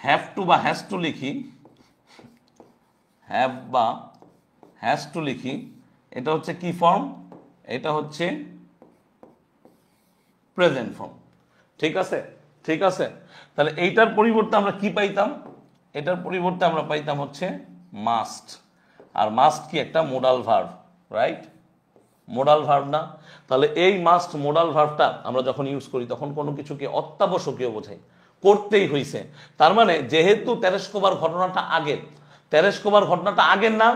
হ্যাভ টু বা হ্যাজ টু লিখি, হ্যাভ বা হ্যাজ টু লিখি, এটা হচ্ছে কি ফর্ম? এটা হচ্ছে প্রেজেন্ট ফর্ম। ঠিক আছে, ঠিক আছে। তাহলে এইটার পরিবর্তে আমরা কি পাইতাম? এটার পরিবর্তে আমরা পাইতাম হচ্ছে মাস্ট। আর মাস্ট কি? একটা modal verb, right? Modal verb না? তাহলে এই মাস্ট মোডাল ভার্বটা আমরা যখন ইউজ করি তখন কোনো কিছুকে অত্যাবশ্যকীয় বোঝাই, করতেই হইছে। তার মানে যেহেতু তেরেস্কোভার ঘটনাটা আগের, তেরেস্কোভার ঘটনাটা আগের না,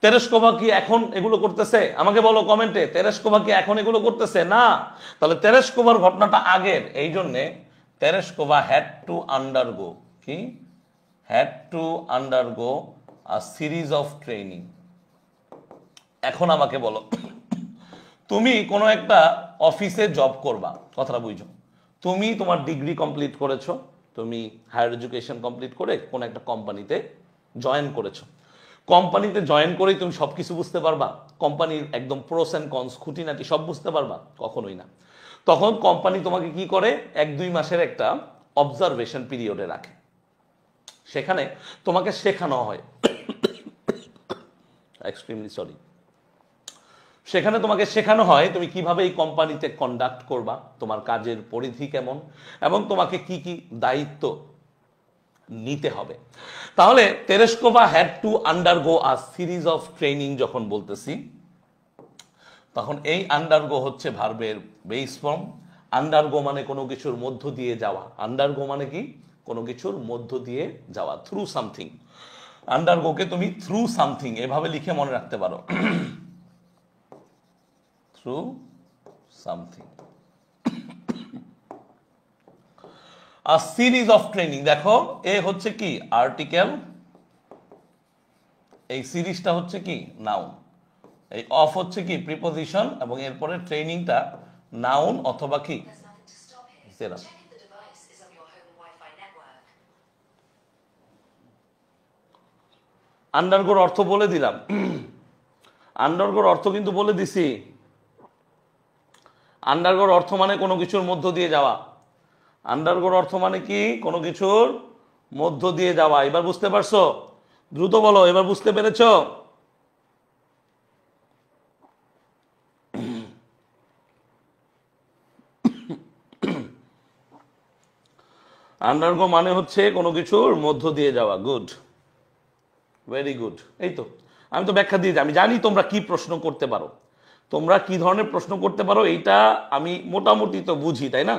তেরেস্কোভা কি এখন এগুলো করতেছে? আমাকে বলো কমেন্টে, তেরেস্কোভা কি এখন এগুলো করতেছে? না। তাহলে তেরেস্কোভার ঘটনাটা আগের, এই জন্যে তেরেস্কোভা হ্যাড টু আন্ডারগো, কি? Had to undergo a series of training. এখন আমাকে বলো, তুমি কোনো একটা অফিসে জব করবা, কথাটা বুঝছো? তুমি তোমার ডিগ্রি কমপ্লিট করেছো, তুমি হায়ার এডুকেশন কমপ্লিট করে কোনো একটা কোম্পানিতে জয়েন করেছো। কোম্পানিতে জয়েন করেই তুমি সবকিছু বুঝতে পারবা? কোম্পানির একদম প্রোস এন্ড কনস, খুঁটিনাটি সব বুঝতে পারবা? কখনোই না। তখন কোম্পানি তোমাকে কি করে, 1-2 মাসের একটা অবজারভেশন পিরিয়ডে রাখে, সেখানে তোমাকে শেখানো হয়, এক্সট্রিমলি সরি, সেখানে তোমাকে শেখানো হয় তুমি কিভাবে এই কোম্পানিতে কন্ডাক্ট করবা, তোমার কাজের পরিধি কেমন, এবং তোমাকে কি কি দায়িত্ব নিতে হবে। তাহলে Tereshkova had to undergo a series of training যখন বলতেছি, তখন এই আন্ডারগো হচ্ছে ভার্বের বেস ফর্ম। আন্ডারগো মানে কোনো কিছুর মধ্য দিয়ে যাওয়া, আন্ডারগো মানে কি? কোনো কিছুর মধ্য দিয়ে যাওয়া, থ্রু সামথিং। আন্ডারগোকে তুমি থ্রু সামথিং এভাবে লিখে মনে রাখতে পারো, through something. A series of training, দেখো এ হচ্ছে কি? আর্টিকেল, এই সিরিজটা হচ্ছে কি? নাউন, এই অফ হচ্ছে কি? প্রিপোজিশন, এবং এরপরে ট্রেনিংটা নাউন অথবা কি? জেরা। আন্ডারগোর অর্থ বলে দিলাম, আন্ডারগোর অর্থ কিন্তু বলে দিছি। আন্ডারগোর অর্থ মানে কোনো কিছুর মধ্য দিয়ে যাওয়া, আন্ডারগোর অর্থ মানে কি? কোনো কিছুর মধ্য দিয়ে যাওয়া। এবার বুঝতে পারছো? দ্রুত বলো, এবার বুঝতে পেরেছো? আন্ডারগো মানে হচ্ছে কোনো কিছুর মধ্য দিয়ে যাওয়া। Good, very good. এই তো আমি তো ব্যাখ্যা দিয়েছি, আমি জানি তোমরা কি প্রশ্ন করতে পারো, তোমরা কি ধরনের প্রশ্ন করতে পারো, এইটা আমি মোটামুটি তো বুঝি, তাই না?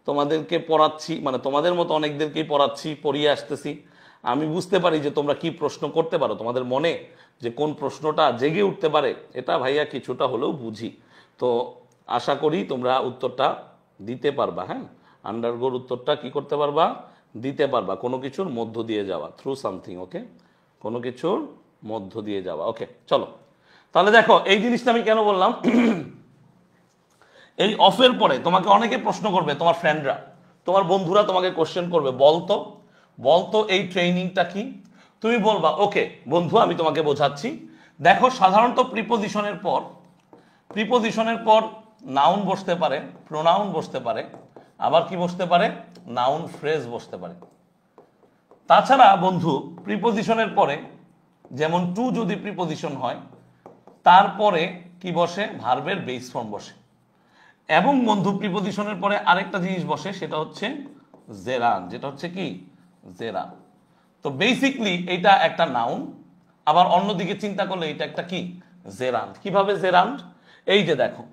তোমাদেরকে পড়াচ্ছি, মানে তোমাদের মতো অনেকদেরকেই পড়াচ্ছি, পড়িয়ে আসতেছি, আমি বুঝতে পারি যে তোমরা কি প্রশ্ন করতে পারো, তোমাদের মনে যে কোন প্রশ্নটা জেগে উঠতে পারে, এটা ভাইয়া কিছুটা হলেও বুঝি। তো আশা করি তোমরা উত্তরটা দিতে পারবা। হ্যাঁ, আন্ডারগোর উত্তরটা কি করতে পারবা, দিতে পারবা, কোনো কিছুর মধ্য দিয়ে যাওয়া, থ্রু সামথিং। ওকে, কোনো কিছুর মধ্য দিয়ে যাওয়া। ওকে, চলো তাহলে দেখো এই জিনিসটা আমি কেন বললাম। এই অফের পরে তোমাকে অনেকে প্রশ্ন করবে, তোমার ফ্রেন্ডরা, তোমার বন্ধুরা তোমাকে কোশ্চেন করবে, বলতো বলতো এই ট্রেনিংটা কি। তুমি বলবা ওকে বন্ধু আমি তোমাকে বোঝাচ্ছি। দেখো সাধারণত প্রিপোজিশনের পর নাউন বসতে পারে, প্রোনাউন বসতে পারে, আবার কি বসতে পারে, নাউন ফ্রেজ বসতে পারে। তাছাড়া বন্ধু প্রিপোজিশনের পরে যেমন টু যদি প্রিপোজিশন হয়, তারপরে কি বসে, ভার্বের বেস ফর্ম বসে। এবং বন্ধু প্রিপোজিশনের পরে আরেকটা জিনিস বসে, সেটা হচ্ছে জেরান, যেটা হচ্ছে কি, জেরান। তো বেসিকলি এটা একটা নাউন, আবার অন্যদিকে চিন্তা করলে এটা একটা কি, জেরান। কিভাবে জেরান, এই যে দেখো,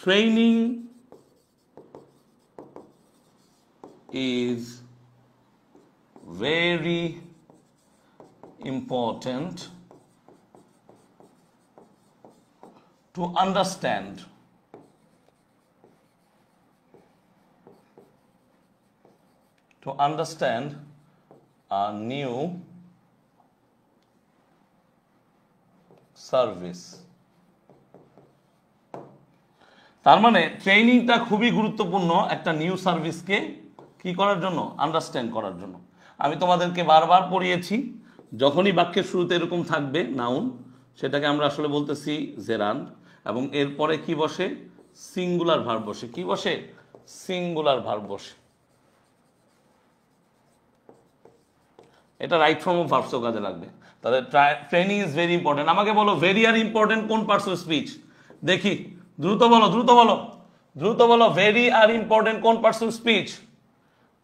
training is very important to understand a new service। তার মানে ট্রেনিংটা খুবই গুরুত্বপূর্ণ একটা নিউ সার্ভিসকে কি করার জন্য, আন্ডারস্ট্যান্ড করার জন্য। আমি তোমাদেরকে বারবার পড়িয়েছি, যখনই বাক্যের শুরুতে এরকম থাকবে নাউন, সেটাকে আমরা আসলে বলতেছি জেরান্ড, এবং এরপরে কি বসে, সিঙ্গুলার ভার্ব বসে। কি বসে, সিঙ্গুলার ভার্ব বসে। এটা রাইট ফর্ম অফ ভার্বসও কাজে লাগবে। তাহলে ট্রেনিং ইজ ভেরি ইম্পর্টেন্ট। আমাকে বলো ভেরি আর ইম্পর্টেন্ট কোন পার্টস অফ স্পিচ, দেখি দ্রুত বলো, দ্রুত বলো, দ্রুত বলো, ভেরি আর ইম্পর্টেন্ট কোন পার্টস অফ স্পিচ।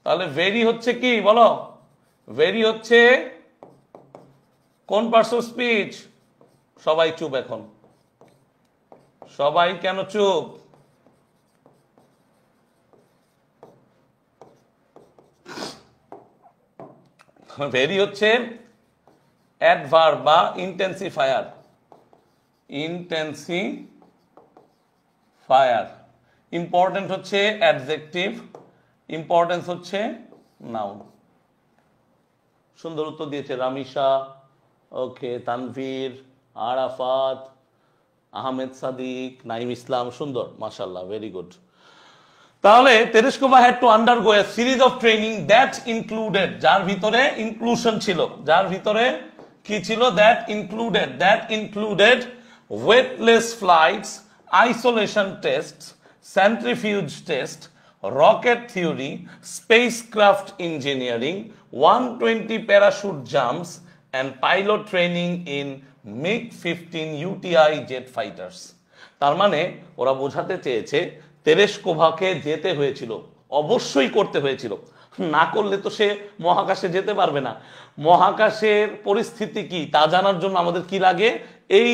তাহলে ভেরি হচ্ছে কি, বলো, ভেরি হচ্ছে কোন পার্টস অফ স্পিচ। সবাই চুপ এখন, সবাই কেন চুপ, ভেরি হচ্ছে অ্যাডভার্ব বা ইন্টেন্সিফায়ার, ইন্টেন্সিফায়ার। ইম্পর্টেন্ট হচ্ছে অ্যাডজেক্টিভ, ইম্পর্টেন্স হচ্ছে নাউন। সুন্দর উত্তর দিয়েছে রামিশা, ওকে, তানভীর, আরাফাত, আহমেদ সাদিক, নাইম ইসলাম, সুন্দর, মাশাআল্লাহ, ভেরি গুড। তাহলে Tereshkova had to undergo A series of training that included, যার ভিতরে ইনক্লুশন ছিল, যার ভিতরে কি ছিল, that included weightless flights, isolation test, centrifuge test, rocket theory, spacecraft engineering, 120 parachute jumps and pilot training in MiG-15 UTI jet fighters। তার মানে ওরা বোঝাতে চেয়েছে তেরেস্কোভাকে যেতে হয়েছিল, অবশ্যই করতে হয়েছিল, না করলে তো সে মহাকাশে যেতে পারবে না। মহাকাশের পরিস্থিতি কি তা জানার জন্য আমাদের কি লাগে, এই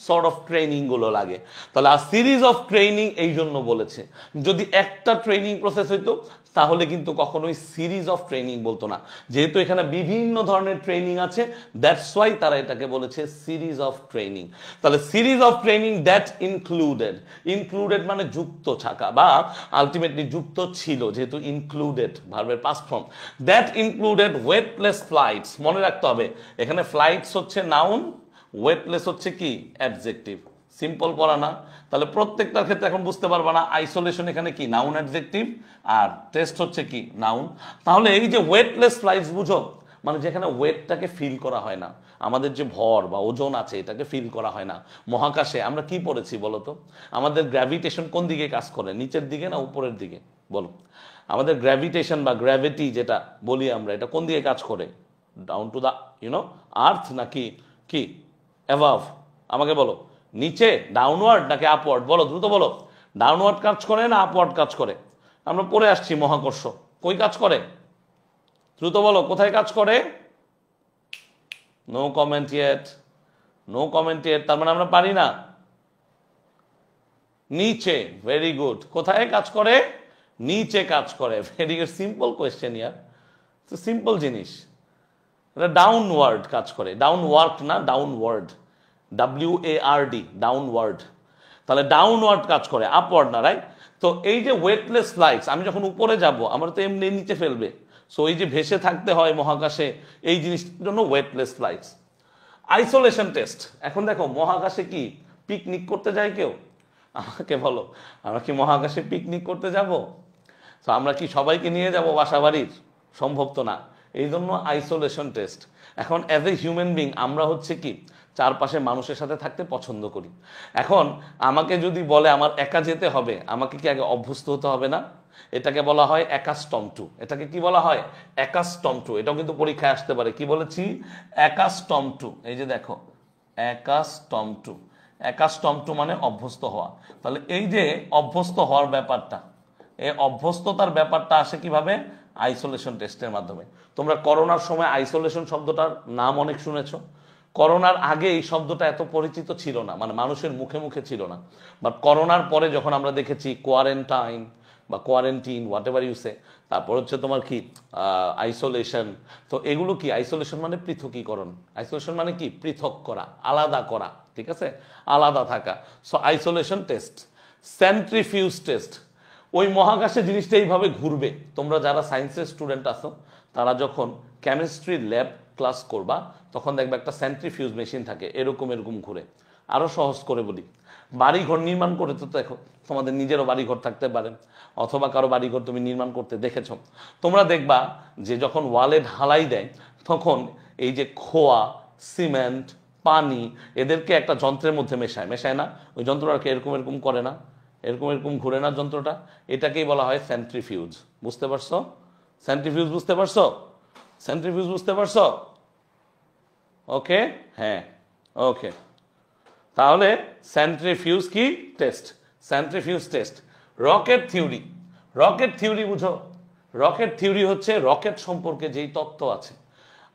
সর্ট অফ ট্রেনিং গুলো লাগে। তাহলে আর সিরিজ অফ ট্রেনিং এই জন্য বলেছে। যদি একটা ট্রেনিং প্রসেস হইতো তাহলে কিন্তু কখনোই সিরিজ অফ ট্রেনিং বলতো না, যেহেতু এখানে বিভিন্ন ধরনের ট্রেনিং আছে, দ্যাটস ওয়াই তারা এটাকে বলেছে সিরিজ অফ ট্রেনিং। তাহলে series of training that included, included মানে যুক্ত থাকা বা আলটিমেটলি যুক্ত ছিল, যেহেতু ইনক্লুডেড ভার্বের past form. That included weightless flights, মনে রাখতে হবে এখানে ফ্লাইটস হচ্ছে নাউন, ওয়েটলেস হচ্ছে কি, অ্যাডজেক্টিভ। সিম্পল পড়া না, তাহলে প্রত্যেকটার ক্ষেত্রে এখন বুঝতে পারবা না, আইসোলেশন এখানে কি, নাউন অ্যাডজেক্টিভ, আর টেস্ট হচ্ছে কি, নাউন। তাহলে এই যে ওয়েটলেস ফ্লাইটস, বুঝো মানে যেখানে ওয়েটটাকে ফিল করা হয় না, আমাদের যে ভর বা ওজন আছে এটাকে ফিল করা হয় না। মহাকাশে আমরা কি পড়েছি বলতো, আমাদের গ্র্যাভিটেশন কোন দিকে কাজ করে, নিচের দিকে না উপরের দিকে, বলো। আমাদের গ্র্যাভিটেশন বা গ্র্যাভিটি যেটা বলি আমরা, এটা কোন দিকে কাজ করে, ডাউন টু দা আর্থ নাকি কি অ্যাভাভ, আমাকে বলো, নিচে ডাউনওয়ার্ড নাকি আপওয়ার্ড, বলো দ্রুত বলো। ডাউনওয়ার্ড কাজ করে না আপওয়ার্ড কাজ করে, আমরা পড়ে আসছি মহাকর্ষ কই কাজ করে, দ্রুত বলো কোথায় কাজ করে? No comment yet, no comment yet, তার মানে আমরা পারি না। নিচে, ভেরি গুড। কোথায় কাজ করে? নিচে কাজ করে। ভেরি গুড, সিম্পল কোয়েশ্চেন ইয়ার, সিম্পল জিনিস। এটা ডাউনওয়ার্ড কাজ করে, ডাউনওয়ার্ড না, ডাউনওয়ার্ড, WARD, ডাউনওয়ার্ড। তাহলে ডাউনওয়ার্ড কাজ করে, আপওয়ার্ড না, রাইট? তো এই যে ওয়েটলেস ফ্লাইটস, আমি যখন উপরে যাব আমার তো এমনি নিচে ফেলবে, সো এই যে ভেসে থাকতে হয় মহাকাশে, এই জিনিসটার জন্য ওয়েটলেস ফ্লাইটস। Isolation test. এখন দেখো মহাকাশে কি পিকনিক করতে যায় কেউ? আমাকে বলো, আমরা কি মহাকাশে পিকনিক করতে যাব? তো আমরা কি সবাইকে নিয়ে যাব বাসা বাড়ির? সম্ভব তো না। এই জন্য আইসোলেশন টেস্ট। এখন অ্যাজ এ হিউম্যান বিং আমরা হচ্ছে কি চারপাশে মানুষের সাথে থাকতে পছন্দ করি। এখন আমাকে যদি বলে আমার একা যেতে হবে, আমাকে কি আগে অভ্যস্ত হতে হবে না? এটাকে বলা হয় অ্যাকাস্টম টু। এটাকে কি বলা হয়? Accustom two. এটাও কিন্তু পরীক্ষায় আসতে পারে। কি বলেছি? Accustom two. এই যে দেখো, অ্যাকাস্টম টু। অ্যাকাস্টম টু মানে অভ্যস্ত হওয়া। তাহলে এই যে অভ্যস্ত হওয়ার ব্যাপারটা, এই অভ্যস্ততার ব্যাপারটা আসে কিভাবে? আইসোলেশন টেস্টের মাধ্যমে। তোমরা করোনার সময় আইসোলেশন শব্দটার নাম অনেক শুনেছো। করোনার আগে এই শব্দটা এত পরিচিত ছিল না, মানে মানুষের মুখে মুখে ছিল না। বাট করোনার পরে যখন আমরা দেখেছি কোয়ারেন্টাইন বা কোয়ারেন্টিন, হোয়াট এভার ইউ সে, তারপর হচ্ছে তোমার কি আইসোলেশন। তো এগুলো কি? আইসোলেশন মানে পৃথকীকরণ। আইসোলেশন মানে কি? পৃথক করা, আলাদা করা, ঠিক আছে, আলাদা থাকা। So isolation test. Centrifuge test, ওই মহাকাশে জিনিসটা এইভাবে ঘুরবে। তোমরা যারা সায়েন্সের স্টুডেন্ট আছো তারা যখন কেমিস্ট্রি ল্যাব ক্লাস করবা তখন দেখবে একটা সেন্ট্রিফিউজ মেশিন থাকে, এরকম এরকম ঘুরে। আরো সহজ করে বলি, বাড়িঘর নির্মাণ করে তো দেখো, তোমাদের নিজেরও বাড়িঘর থাকতে পারে, অথবা কারো বাড়িঘর তুমি নির্মাণ করতে দেখেছো। তোমরা দেখবা যে যখন ওয়ালে ঢালাই দেয় তখন এই যে খোয়া, সিমেন্ট, পানি, এদেরকে একটা যন্ত্রের মধ্যে মেশায়, মেশায় না? ওই যন্ত্রটাকে এরকম এরকম করে না, এরকম এরকম ঘুরে না যন্ত্রটা? এটাকেই বলা হয় সেন্ট্রিফিউজ। বুঝতে পারছো? সেন্ট্রিফিউজ বুঝতে পারছো? সেন্ট্রিফিউজ বুঝতে পারছো? ওকে, হ্যাঁ, ওকে। তাহলে সেন্ট্রিফিউজ কি test? Centrifuge test. Rocket theory, rocket theory বুঝো? রকেট থিওরি হচ্ছে রকেট সম্পর্কে যেই তত্ত্ব আছে,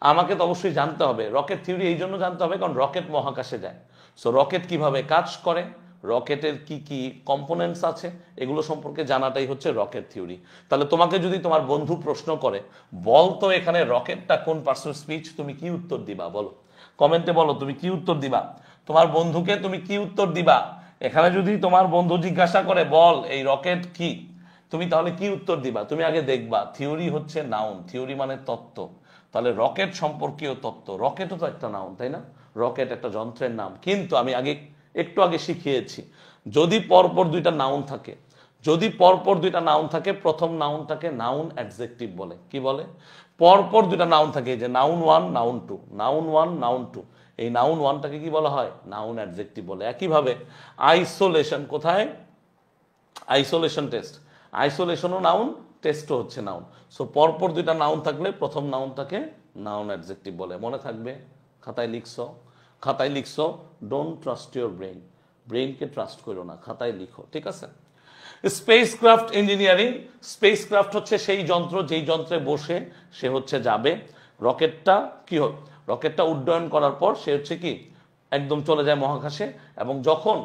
আমাকে তো অবশ্যই জানতে হবে। রকেট থিওরি এই জন্য জানতে হবে কারণ রকেট মহাকাশে যায়। সো রকেট কিভাবে কাজ করে, রকেটের কি কি কম্পোনেন্টস আছে, এগুলো সম্পর্কে জানাটাই হচ্ছে রকেট থিওরি। তাহলে তোমাকে যদি তোমার বন্ধু প্রশ্ন করে, বল তো এখানে রকেটটা কোন পার্টস অফ স্পিচ, তুমি কি উত্তর দিবা? বলো, কমেন্টে বলো তুমি কি উত্তর দিবা। তোমার বন্ধুকে তুমি কি উত্তর দিবা? এখানে যদি তোমার বন্ধু জিজ্ঞাসা করে বল এই রকেট কি, তুমি তাহলে কি উত্তর দিবা? তুমি আগে দেখবা থিওরি হচ্ছে নাউন, থিওরি মানে তত্ত্ব। তাহলে রকেট সম্পর্কীয় তত্ত্ব, রকেটও তো একটা নাউন, তাই না? রকেট একটা যন্ত্রের নাম। কিন্তু আমি একটু আগে শিখিয়েছি, যদি পরপর দুইটা নাউন থাকে, যদি পরপর দুইটা নাউন থাকে, প্রথম নাউনটাকে নাউন অ্যাডজেক্টিভ বলে। কি বলে? পরপর দুইটা নাউন থাকে, যে noun one, noun two, noun one, noun two, এই নাউন ওয়ানটাকে কি বলা হয়? নাউন অ্যাডজেক্টিভ বলে। একইভাবে আইসোলেশন, কোথায়? Isolation test. আইসোলেশনও নাউন, টেস্টও হচ্ছে নাউন। সো পরপর দুইটা নাউন থাকলে প্রথম নাউনটাকে নাউন অ্যাডজেক্টিভ বলে। মনে থাকবে? খাতায় লিখছো? খাতায় লিখছো? ডোন্ট ট্রাস্ট ইউর ব্রেইন, ব্রেইনকে ট্রাস্ট করো না, খাতায় লিখো, ঠিক আছে? Spacecraft engineering. স্পেসক্রাফট হচ্ছে সেই যন্ত্র যেই যন্ত্রে বসে সে হচ্ছে যাবে। রকেটটা কি হয়? রকেটটা উড্ডয়ন করার পর সে হচ্ছে কি একদম চলে যায় মহাকাশে, এবং যখন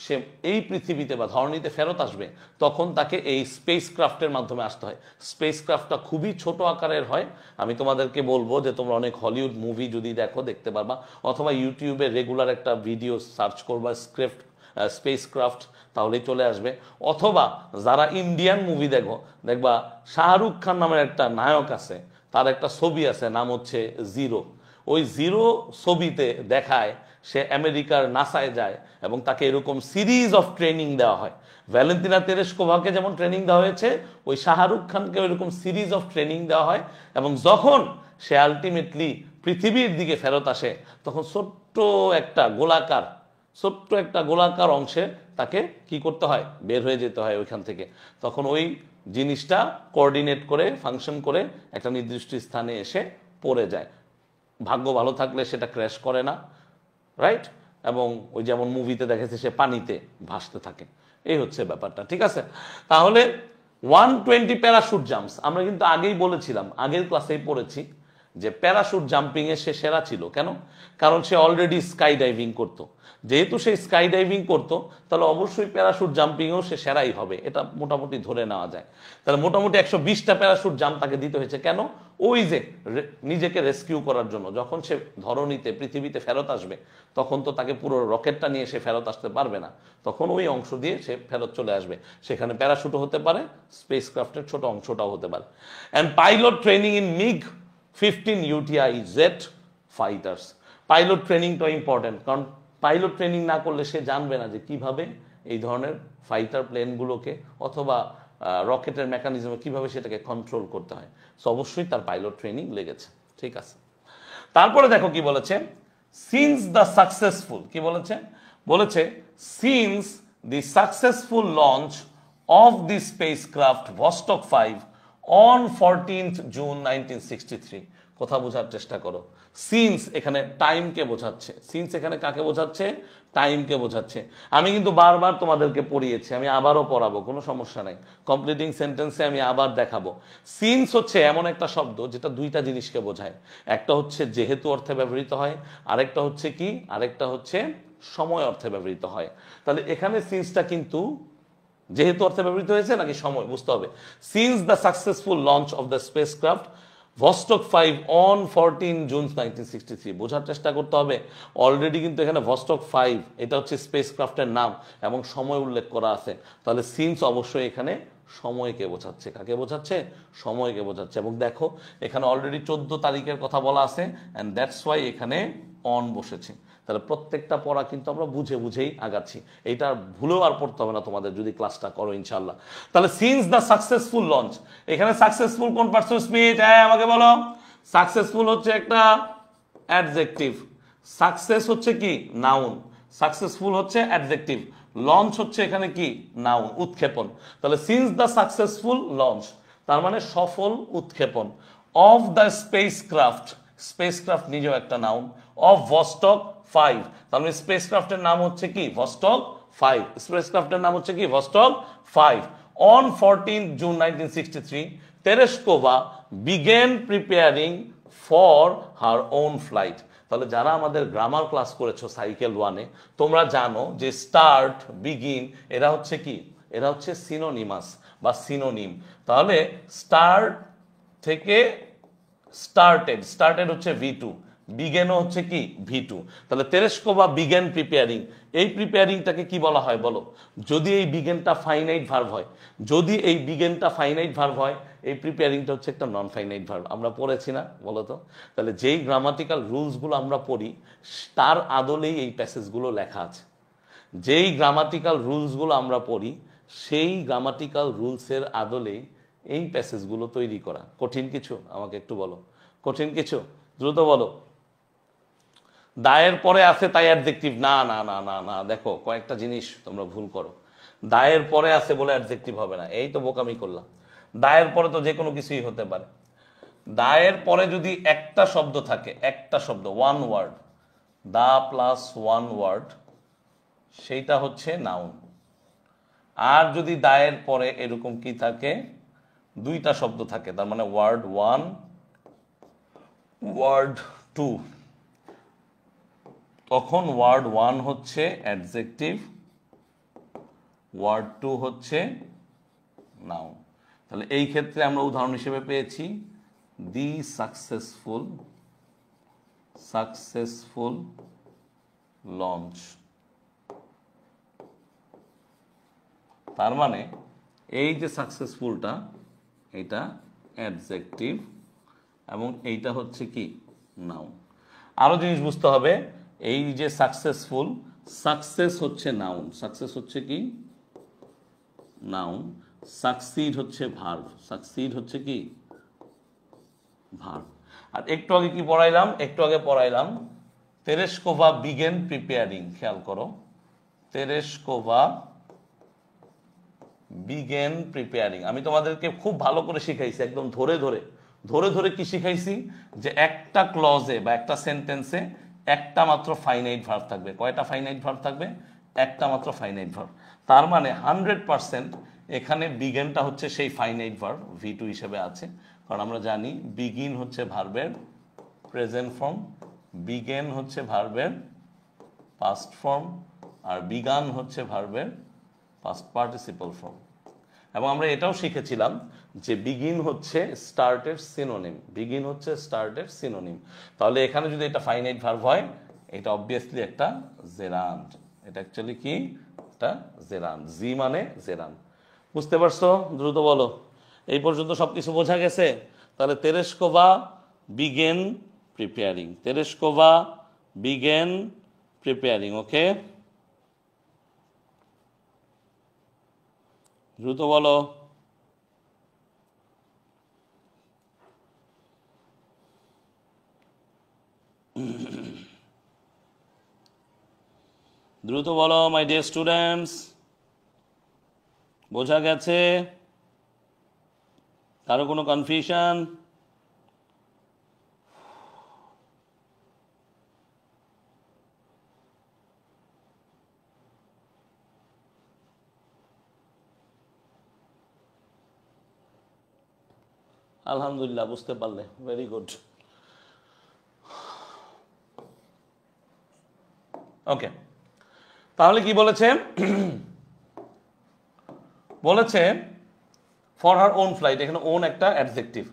সে এই পৃথিবীতে বা ধরণীতে ফেরত আসবে তখন তাকে এই স্পেস ক্রাফটের মাধ্যমে আসতে হয়। স্পেস ক্রাফটটা খুবই ছোট আকারের হয়। আমি তোমাদেরকে বলবো যে তোমরা অনেক হলিউড মুভি যদি দেখো দেখতে পারবা, অথবা ইউটিউবে রেগুলার একটা ভিডিও সার্চ করবা স্পেস ক্রাফট, তাহলেই চলে আসবে। অথবা যারা ইন্ডিয়ান মুভি দেখো, দেখবা শাহরুখ খান নামের একটা নায়ক আছে, তার একটা ছবি আছে, নাম হচ্ছে জিরো। ওই জিরো ছবিতে দেখায় সে আমেরিকার নাসায় যায় এবং তাকে এরকম সিরিজ অফ ট্রেনিং দেওয়া হয়। ভ্যালেন্তিনা তেরেস্কোভাকে যেমন ট্রেনিং দেওয়া হয়েছে, ওই শাহরুখ খানকে এরকম সিরিজ অফ ট্রেনিং দেওয়া হয়। এবং যখন সে আলটিমেটলি পৃথিবীর দিকে ফেরত আসে তখন ছোট্ট একটা গোলাকার অংশে তাকে কি করতে হয়? বের হয়ে যেতে হয় ওইখান থেকে। তখন ওই জিনিসটা কোঅর্ডিনেট করে, ফাংশন করে একটা নির্দিষ্ট স্থানে এসে পড়ে যায়। ভাগ্য ভালো থাকলে সেটা ক্র্যাশ করে না, রাইট? এবং ওই যেমন মুভিতে দেখেছে সে পানিতে ভাসতে থাকে। এই হচ্ছে ব্যাপারটা, ঠিক আছে? তাহলে 120 প্যারাশুট জাম্পস। আমরা কিন্তু আগেই বলেছিলাম, আগের ক্লাসেই পড়েছি যে প্যারাশুট জাম্পিং এ সে সেরা ছিল। কেন? কারণ সে অলরেডি স্কাই ডাইভিং করত। যেহেতু সে স্কাই ডাইভিং করতো, তাহলে অবশ্যই প্যারাশুট জাম্পিংয়েও সে সেরাই হবে, এটা মোটামুটি ধরে নেওয়া যায়। তাহলে মোটামুটি 120টা প্যারাশুট জাম্প তাকে দিতে হয়েছে। কেন? ওই যে নিজেকে রেস্কিউ করার জন্য। যখন সে ধরণীতে পৃথিবীতে ফেরত আসবে, তখন তো তাকে পুরো রকেটটা নিয়ে সে ফেরত আসতে পারবে না, তখন ওই অংশ দিয়ে সে ফেরত চলে আসবে। সেখানে প্যারাশুটও হতে পারে, স্পেস ক্রাফটের ছোট অংশটাও হতে পারে। And pilot training in MiG-15 UTI jet fighters. Pilot ট্রেনিংটা ইম্পর্টেন্ট, কারণ পাইলট ট্রেনিং না করলে সে জানবে না যে কিভাবে এই ধরনের ফাইটার প্লেনগুলোকে অথবা রকেটের মেকানিজমে কিভাবে সেটাকে কন্ট্রোল করতে হয়। সো অবশ্যই তার পাইলট ট্রেনিং লেগেছে। ঠিক আছে, তারপরে দেখো কি বলেছে, সিন্স দ্য সাকসেসফুল, কি বলেছে? বলেছে since the successful launch of the spacecraft Vostok 5 on 14th June 1963। কথা বোঝার চেষ্টা করো। সিন্স এখানে টাইমকে বোঝাচ্ছে। সিন্স এখানে কাকে বোঝাচ্ছে? টাইমকে বোঝাচ্ছে। আমি কিন্তু বারবার তোমাদেরকে পড়িয়েছি, আমি আবারও পড়াবো, কোনো সমস্যা নাই। কমপ্লিটিং সেন্টেন্সে আমি আবার দেখাবো। সিন্স হচ্ছে এমন একটা শব্দ যেটা দুইটা জিনিসকে বোঝায়। একটা হচ্ছে যেহেতু অর্থে ব্যবহৃত হয়, আরেকটা হচ্ছে কি, আরেকটা হচ্ছে সময় অর্থে ব্যবহৃত হয়। তাহলে এখানে সিন্সটা কিন্তু যেহেতু অর্থে ব্যবহৃত হয়েছে নাকি সময়, বুঝতে হবে। Since the successful launch of the spacecraft Vostok 5 on 14 June 1963। বোঝার চেষ্টা করতে হবে। অলরেডি কিন্তু এখানে ভস্টক 5 এটা হচ্ছে স্পেসক্রাফটের নাম এবং সময় উল্লেখ করা আছে। তাহলে সিন্স অবশ্যই এখানে সময়কে বোঝাচ্ছে। কাকে বোঝাচ্ছে? সময়কে বোঝাচ্ছে। এবং দেখো এখানে অলরেডি 14 তারিখের কথা বলা আছে, অ্যান্ড দ্যাটস ওয়াই এখানে অন বসেছে। তাহলে প্রত্যেকটা পড়া কিন্তু আমরা বুঝে বুঝেই আগাচ্ছি। এইটা ভুলেও আর পড়তে হবে না তোমাদের যদি ক্লাসটা করো ইনশাল্লাহ। তাহলে সিন্স দ্য সাকসেসফুল লঞ্চ, এখানে সাকসেসফুল কোন পার্টস অফ স্পিচ? হ্যাঁ আমাকে বলো। সাকসেসফুল হচ্ছে একটা অ্যাডজেক্টিভ, সাকসেস হচ্ছে কি নাউন, সাকসেসফুল হচ্ছে অ্যাডজেক্টিভ, লঞ্চ হচ্ছে এখানে কি নাউন, উৎক্ষেপণ। তাহলে সিন্স দ্য সাকসেসফুল লঞ্চ তার মানে সফল উৎক্ষেপণ, অফ দ্য স্পেসক্রাফট, স্পেসক্রাফট নিজেও একটা নাউন, অফ ভস্টক 5, তাহলে স্পেসক্রাফটের নাম হচ্ছে কি ভস্টক 5, স্পেসক্রাফটের নাম হচ্ছে কি Vostok 5। On 14 June 1963 Tereshkova began preparing for her own flight. তাহলে যারা আমাদের গ্রামার ক্লাস করেছো সাইকেল 1-এ, তোমরা জানো যে স্টার্ট, বিগিন এরা হচ্ছে কি, এরা হচ্ছে সিনোনিমাস বা সিনোনিম। তাহলে স্টার্ট থেকে স্টার্টেড, স্টার্টেড হচ্ছে V2, বিগেনও হচ্ছে কি V2। তাহলে তেরেস্কোভা বিগেন প্রিপেয়ারিং, এই প্রিপেয়ারিংটাকে কি বলা হয় বলো? যদি এই বিগেনটা ফাইনাইট ভার্ব হয়, যদি এই বিগেনটা ফাইনাইট ভার্ব হয়, এই প্রিপেয়ারিংটা হচ্ছে একটা নন ফাইনাইট ভার্ব। আমরা পড়েছি না বলো তো? তাহলে যেই গ্রামাটিক্যাল রুলসগুলো আমরা পড়ি তার আদলেই এই প্যাসেজগুলো লেখা আছে। যেই গ্রামাটিক্যাল রুলসগুলো আমরা পড়ি সেই গ্রামাটিক্যাল রুলসের আদলেই এই প্যাসেজগুলো তৈরি করা। কঠিন কিছু? আমাকে একটু বলো, কঠিন কিছু? দ্রুত বলো। দায়ের পরে আছে তাই অ্যাডজেক্টিভ? না না না না না, দেখো কয়েকটা জিনিস তোমরা ভুল করো। দায়ের পরে আছে বলে অ্যাডজেক্টিভ হবে না, এই তো বোকামি করলাম। দায়ের পরে তো যে কোনো কিছুই হতে পারে। দায়ের পরে যদি একটা শব্দ থাকে, একটা শব্দ, one word, the plus one word, সেইটা হচ্ছে নাউন। আর যদি দায়ের পরে এরকম কি থাকে, দুইটা শব্দ থাকে, তার মানে ওয়ার্ড 1, ওয়ার্ড 2, তখন ওয়ার্ড 1 হচ্ছে অ্যাডজেক্টিভ, ওয়ার্ড 2 হচ্ছে নাউন। তাহলে এই ক্ষেত্রে আমরা উদাহরণ হিসেবে পেয়েছি দি সাকসেসফুল, সাকসেসফুল লঞ্চ। তার মানে এই যে সাকসেসফুলটা এটা অ্যাডজেক্টিভ এবং এইটা হচ্ছে কি নাউন। আরো জিনিস বুঝতে হবে, এই যে সাকসেসফুল, সাকসেস হচ্ছে নাউন, সাকসেস হচ্ছে কি নাউন, সাকসিড হচ্ছে ভার্ব, সাকসিড হচ্ছে কি ভার্ব। আর একটু আগে কি পড়াইলাম? একটু আগে পড়াইলাম তেরেস্কোভা বিগেন প্রিপেয়ারিং। খেয়াল করো, তেরেস্কোভা বিগেন প্রিপেয়ারিং। আমি তোমাদেরকে খুব ভালো করে শিখাইছি, একদম ধরে ধরে ধরে ধরে কি শিখাইছি, যে একটা ক্লজে বা একটা সেন্টেন্সে একটা মাত্র ফাইনাইট ভার্ব থাকবে। কয়টা ফাইনাইট ভার্ব থাকবে? একটা মাত্র ফাইনাইট ভার্ব। তার মানে 100% এখানে বিগেনটা হচ্ছে সেই ফাইনাইট ভার্ব V2 হিসেবে আছে, কারণ আমরা জানি বিগিন হচ্ছে ভার্বের প্রেজেন্ট ফর্ম, বিগেন হচ্ছে ভার্বের পাস্ট ফর্ম, আর বিগান হচ্ছে ভার্বের পাস্ট পার্টিসিপল ফর্ম। এবং আমরা এটাও শিখেছিলাম যে বিগিন হচ্ছে স্টার্টের সিনোনিম, বিগিন হচ্ছে স্টার্টের সিনোনিম। তাহলে এখানে যদি এটা ফাইনাইট ভার্ব হয়, এটা অবভিয়াসলি একটা জেরান্ড। এটা অ্যাকচুয়ালি কি? এটা জেরান্ড। জি মানে জেরান্ড। বুঝতে পারছো? দ্রুত বলো। এই পর্যন্ত সবকিছু বোঝা গেছে? তাহলে Tereshkova began preparing, Tereshkova began preparing. Okay, দ্রুত বলো। দ্রুত বলো মাই ডিয়ার স্টুডেন্টস, বোঝা গেছে? কারো কোনো কনফিউশন? আলহামদুলিল্লাহ, বুঝতে পারলে, ভেরি গুড। ওকে, তাহলে কি বলেছে? বলেছে ফর হার ওন ফ্লাইট, এখানে ওন একটা অ্যাডজেক্টিভ।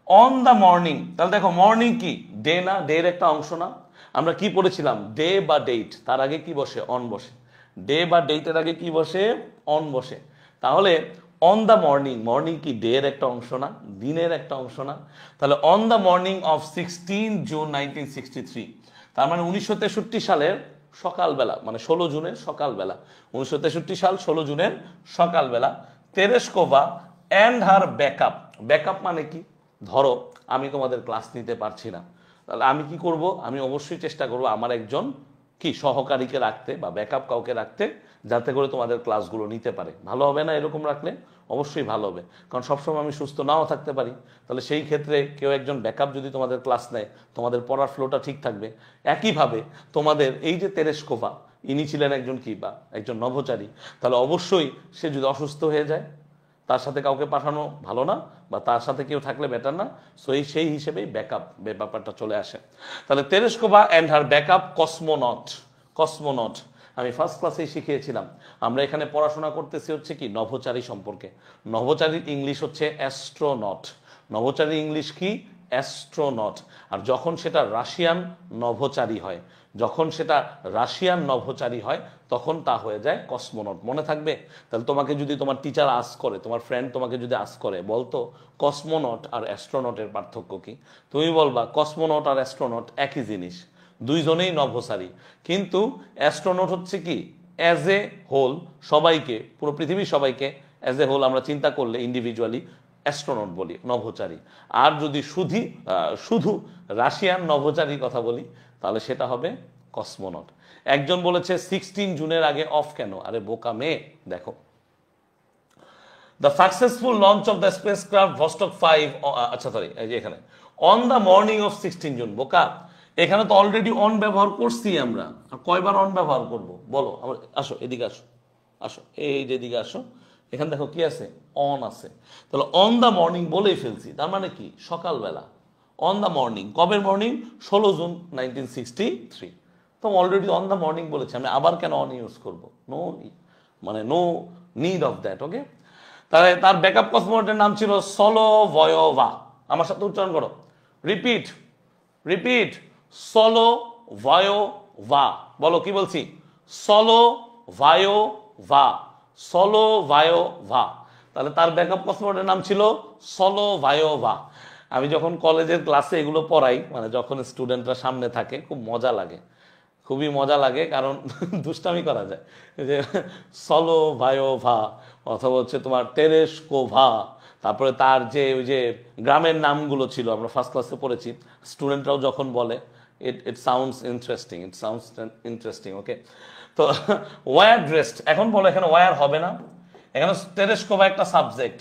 অন দ্য মর্নিং, তাহলে দেখো মর্নিং কি? ডে না? ডে এর একটা অংশ না? আমরা কি পড়েছিলাম? ডে বা ডেট, তার আগে কি বসে? অন বসে। ডে বা ডেটের আগে কি বসে? অন বসে। তাহলে অন দ্য মর্নিং, মর্নিং কি ডে এর একটা অংশ না? দিনের একটা অংশ না? তাহলে on the morning of 16 June 1963, তার মানে 1963 সালের সকালবেলা, মানে 16 জুনের সকালবেলা, 1963 সাল 16 জুনের সকালবেলা, Tereshkova and her backup. Backup মানে কি? ধরো আমি তোমাদের ক্লাস নিতে পারছি না, তাহলে আমি কি করব? আমি অবশ্যই চেষ্টা করব আমার একজন কি সহকারীকে রাখতে বা ব্যাকআপ কাউকে রাখতে, যাতে করে তোমাদের ক্লাসগুলো নিতে পারে। ভালো হবে না এরকম রাখলে? অবশ্যই ভালো হবে, কারণ সবসময় আমি সুস্থ নাও থাকতে পারি। তাহলে সেই ক্ষেত্রে কেউ একজন ব্যাকআপ যদি তোমাদের ক্লাস নেয়, তোমাদের পড়ার ফ্লোটা ঠিক থাকবে। একইভাবে তোমাদের এই যে তেরেস্কোভা, ইনি ছিলেন একজন কি বা একজন নভোচারী, তাহলে অবশ্যই সে যদি অসুস্থ হয়ে যায়, তার সাথে কাউকে পাঠানো ভালো না, বা তার সাথে কেউ থাকলে বেটার না। সো সেই হিসেবেই ব্যাকআপ ব্যাপারটা চলে আসে। তাহলে Tereshkova and her backup cosmonaut. Cosmonaut আমি ফার্স্ট ক্লাসেই শিখিয়েছিলাম। আমরা এখানে পড়াশোনা করতেছি হচ্ছে কি? নভোচারী সম্পর্কে। নভোচারীর ইংলিশ হচ্ছে অ্যাস্ট্রোনট। নভোচারী ইংলিশ কি? অ্যাস্ট্রোনট। আর যখন সেটা রাশিয়ান নভোচারী হয়, যখন সেটা রাশিয়ান নভোচারী হয়, তখন তা হয়ে যায় কসমোনট। মনে থাকবে? তাহলে তোমাকে যদি তোমার টিচার আস্ক করে, তোমার ফ্রেন্ড তোমাকে যদি আস্ক করে, বলতো কসমোনট আর অ্যাস্ট্রোনটের পার্থক্য কি, তুমি বলবা কসমোনট আর অ্যাস্ট্রোনট একই জিনিস, দুইজনেই নভোচারী। কিন্তু অ্যাস্ট্রোনট হচ্ছে কি? অ্যাজ এ হোল, সবাইকে, পুরো পৃথিবীর সবাইকে অ্যাজ এ হোল আমরা চিন্তা করলে ইন্ডিভিজুয়ালি অ্যাস্ট্রোনট বলি, নভোচারী। আর যদি শুধু রাশিয়ান নভোচারীর কথা বলি, তাহলে সেটা হবে কসমোনট। একজন বলেছে 16 জুনের আগে অফ কেন? আরে বোকা মেয়ে, দেখো the successful launch of the spacecraft Vostok 5, আচ্ছা সরি, এই যে এখানে on the morning of 16 June. বোকা, এখানে তো অলরেডি অন ব্যবহার করছি আমরা, আর কয়বার অন ব্যবহার করব বলো? আমার আসো, এদিকে আসো, আসো, এই যে এদিকে আসো, এখানে দেখো কি আছে? অন আছে। তাহলে অন দ্য মর্নিং বলেই ফেলছি, তার মানে কি? সকালবেলা। অন দ্য মর্নিং, কবের মর্নিং? 16 জুন 1963। তো অলরেডি অন দ্য মর্নিং বলেছি, আমি আবার কেন অন ইউজ করবো? নো, মানে নো নিড অফ দ্যাট। ওকে, তাহলে তার ব্যাকআপ কসমোনটের নাম ছিল সোলোভয়োভা। আমার সাথে উচ্চারণ করো, রিপিট রিপিট, সোলোভয়োভা। বলো কি বলছি? সোলোভয়োভা, সোলোভয়োভা। তাহলে তার ব্যাকআপ কসমোনটের নাম ছিল সোলোভয়োভা। আমি যখন কলেজের ক্লাসে এগুলো পড়াই, মানে যখন স্টুডেন্টরা সামনে থাকে, খুব মজা লাগে, খুবই মজা লাগে, কারণ দুষ্টামি করা যায়। যে সোলোভয়োভা অথবা হচ্ছে তোমার তেরেস্কোভা, তারপরে তার যে ওই যে গ্রামের নামগুলো ছিল, আমরা ফার্স্ট ক্লাসে পড়েছি, স্টুডেন্টরাও যখন বলে, it sounds interesting, it sounds interesting. Okay, তো ওয়্যার ড্রেসড, এখন বলো এখানে ওয়্যার হবে না? এখানে তেরেস্কোভা একটা সাবজেক্ট,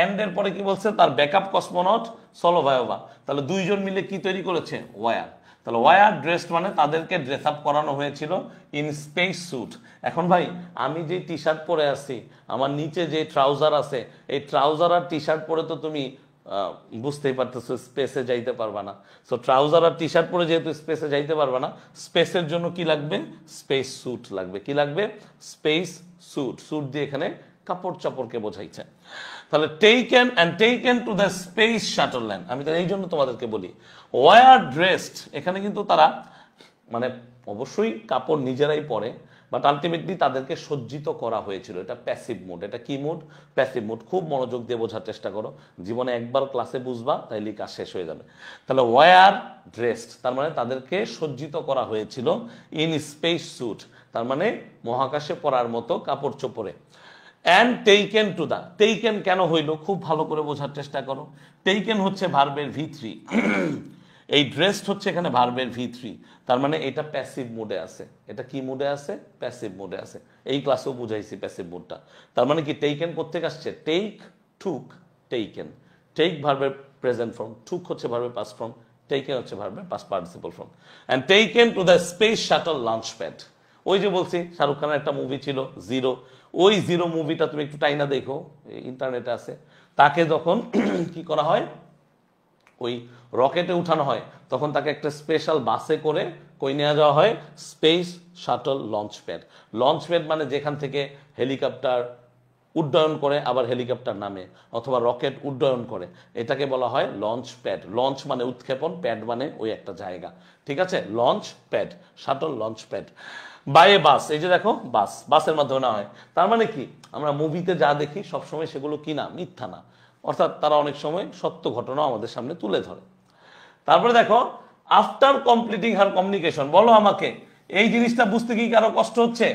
এন্ড এর পরে কি বলছে? তার ব্যাকআপ কসমোনট সোলোভয়োভা। তাহলে দুইজন মিলে কি তৈরি করেছে? ওয়্যার। তাহলে ওয়ার ড্রেসড মানে তাদেরকে ড্রেস আপ করানো হয়েছিল ইন স্পেস স্যুট। এখন ভাই আমি যে টি শার্ট পরে আছি, আমার নিচে যে ট্রাউজার আছে, এই ট্রাউজার আর টি শার্ট পরে তো তুমি বুঝতেই পারতেছো স্পেসে যাইতে পারবা না। সো ট্রাউজার আর টি শার্ট পরে যেহেতু স্পেসে যাইতে পারবা না, স্পেসের জন্য কি লাগবে? স্পেস স্যুট লাগবে। কি লাগবে? Space sweet. স্যুট দিয়ে এখানে কাপড় চাপড়কে বোঝাইছে। তাহলে taken to the space shuttle land. আমি তো এই জন্য তোমাদেরকে বলি ওয়ার ড্রেসড, এখানে কিন্তু তারা মানে অবশ্যই কাপড় নিজেরাই পরে, বাট আলটিমেটলি তাদেরকে সজ্জিত করা হয়েছিল। এটা প্যাসিভ মুড। এটা কি মুড? Passive mood. খুব মনোযোগ দিয়ে বোঝার চেষ্টা করো, জীবনে একবার ক্লাসে বুঝবা তাইলে কাজ শেষ হয়ে যাবে। তাহলে ওয়ার ড্রেসড তার মানে তাদেরকে সজ্জিত করা হয়েছিল ইন স্পেস স্যুট, তার মানে মহাকাশে পরার মতো কাপড় চোপড়ে। And taken to the, taken কেন হইল খুব ভালো করে বোঝার চেষ্টা করো। টেকেন হচ্ছে ভার্বের V3, এই ড্রেসড হচ্ছে এখানে ভার্বের V3, তার মানে এটা প্যাসিভ মুডে আছে। এটা কি মুডে আছে? প্যাসিভ মুডে আছে। এই ক্লাসেও বুঝাইছি প্যাসিভ মুডটা। তার মানে কি টেকেন কোত্থেকে আসছে? টেক, টুক, টেকেন। টেক ভার্বের প্রেজেন্ট ফর্ম, টুক হচ্ছে ভার্বের পাস্ট ফর্ম, টেকেন হচ্ছে ভার্বের past participle form. And taken to the space shuttle launch pad. ওই যে বলছি শাহরুখ খানের একটা মুভি ছিল জিরো, ওই জিরো মুভিটা তুমি একটু টাইনা দেখো, ইন্টারনেটে আছে। তাকে যখন কি করা হয়, ওই রকেটে উঠানো হয়, তখন তাকে একটা স্পেশাল বাসে করে কই নিয়ে যাওয়া হয়? Space shuttle launch pad. Launch pad মানে যেখান থেকে হেলিকপ্টার উড্ডয়ন করে আবার হেলিকপ্টার নামে, অথবা রকেট উড্ডয়ন করে, এটাকে বলা হয় লঞ্চ প্যাড। লঞ্চ মানে উৎক্ষেপণ, প্যাড মানে ওই একটা জায়গা। ঠিক আছে? Launch pad, shuttle launch pad. By a bus, এই যে দেখো বাস, বাসের মাধ্যমে না হয়। তার মানে কি আমরা মুভিতে যা দেখি সবসময় সেগুলো কি না? মিথ্যা না। অর্থাৎ তারা অনেক সময় সত্য ঘটনা আমাদের সামনে তুলে ধরে। তারপরে দেখো আফটার কমপ্লিটিং হার কমিউনিকেশন। বলো আমাকে এই জিনিসটা বুঝতে কি কারো কষ্ট হচ্ছে?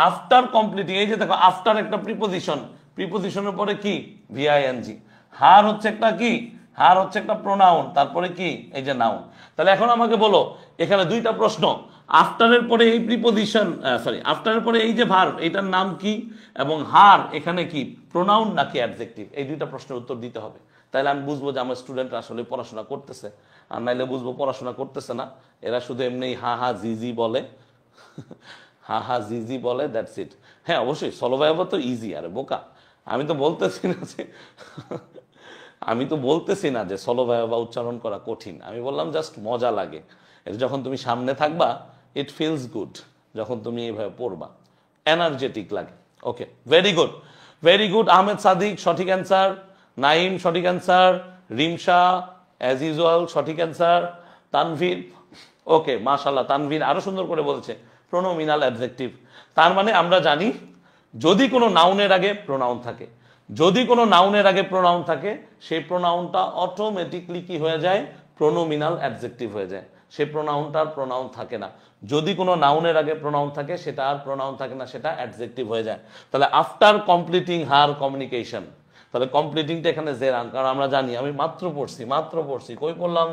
আফটার কমপ্লিটিং, এই যে দেখো আফটার একটা প্রিপোজিশন, প্রিপোজিশনের পরে কি? VING। হার হচ্ছে একটা কি? হার হচ্ছে একটা প্রোনাউন, তারপরে কি? এই যে নাউন। তাহলে এখন আমাকে বলো এখানে দুইটা প্রশ্ন, আফটারের পরে এই প্রিপোজিশন, আফটারের পরে এই যে ভার্ব, এটার নাম কি? এবং হার এখানে কি প্রোনাউন নাকি অ্যাডজেক্টিভ? এই দুইটা প্রশ্নের উত্তর দিতে হবে। তাহলে আমি বুঝবো যে আমার স্টুডেন্টরা আসলে পড়াশোনা করতেছে, আর নাইলে বুঝবো পড়াশোনা করতেছে না, এরা শুধু এমনি হা হা জি জি বলে। হা হা জি জি বলে, দ্যাটস ইট। হ্যাঁ অবশ্যই সলভাইবা তো ইজি, আরে বোকা। আমি তো বলতেছি না যে সলভাইবা উচ্চারণ করা কঠিন। আমি বললাম জাস্ট মজা লাগে। এটা যখন তুমি সামনে থাকবা ইট ফিলস গুড, যখন তুমি এইভাবে পড়বা এনার্জেটিক লাগে। Okay, very good, very good. Ahmed Sadiq সঠিক অ্যান্সার, নাইম সঠিক অ্যান্সার, রিমশা অ্যাজ ইউজুয়াল সঠিক অ্যান্সার, তানভীর ওকে মাশাআল্লাহ, তানভীর আরো সুন্দর করে বলছে প্রোনোমিনাল অ্যাডজেক্টিভ। তার মানে আমরা জানি যদি কোনো নাউনের আগে প্রোনাউন থাকে, যদি কোনো নাউনের আগে প্রোনাউন থাকে, সেই প্রোনাউনটা অটোমেটিকলি কি হয়ে যায়? প্রোনোমিনাল অ্যাডজেক্টিভ হয়ে যায়। সেই প্রোনাউনটার প্রোনাউন থাকে না। যদি কোনো নাউনের আগে প্রোনাউন থাকে সেটা আর প্রোনাউন থাকে না, সেটা অ্যাডজেক্টিভ হয়ে যায়। তাহলে আফটার কমপ্লিটিং হার কমিউনিকেশন, তাহলে কমপ্লিটিংটা এখানে জেরান, কারণ আমরা জানি, আমি মাত্র পড়ছি কই পড়লাম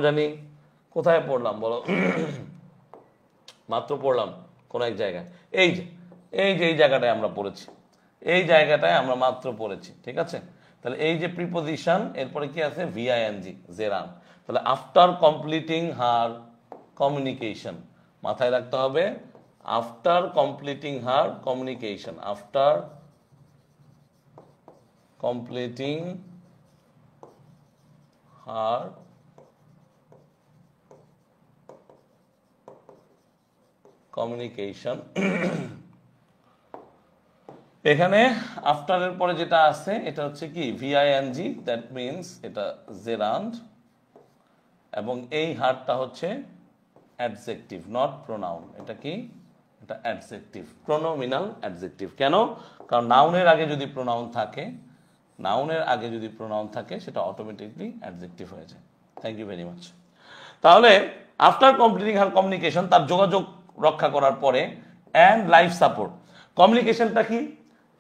জানি, কোথায় পড়লাম বলো? মাত্র পড়লাম কোন এক জায়গায়, এই যে এই জায়গাটায় আমরা পড়েছি, এই জায়গাটায় আমরা মাত্র পড়েছি। ঠিক আছে? তাহলে এই যে প্রিপোজিশন, এরপরে কি আছে? VING, gerund. তাহলে আফটার কমপ্লিটিং হার কমিউনিকেশন, মাথায় রাখতে হবে after completing her communication, after completing her communication. এখানে আফটারের পরে যেটা আছে এটা হচ্ছে কি? VING, দ্যাট মিনস এটা জেরান্ড, এবং এই হারটা হচ্ছে অ্যাডজেক্টিভ, নট প্রোনাউন। এটা কি? এটা অ্যাডজেক্টিভ, প্রোনোমিনাল অ্যাডজেক্টিভ। কেন? কারণ নাউনের আগে যদি প্রোনাউন থাকে, সেটা অটোমেটিকলি অ্যাডজেক্টিভ হয়ে যায়। Thank you very much. তাহলে আফটার কমপ্লিটিং হার কমিউনিকেশন, তার যোগাযোগ রক্ষা করার পরে, অ্যান্ড লাইফ সাপোর্ট। কমিউনিকেশনটা কি?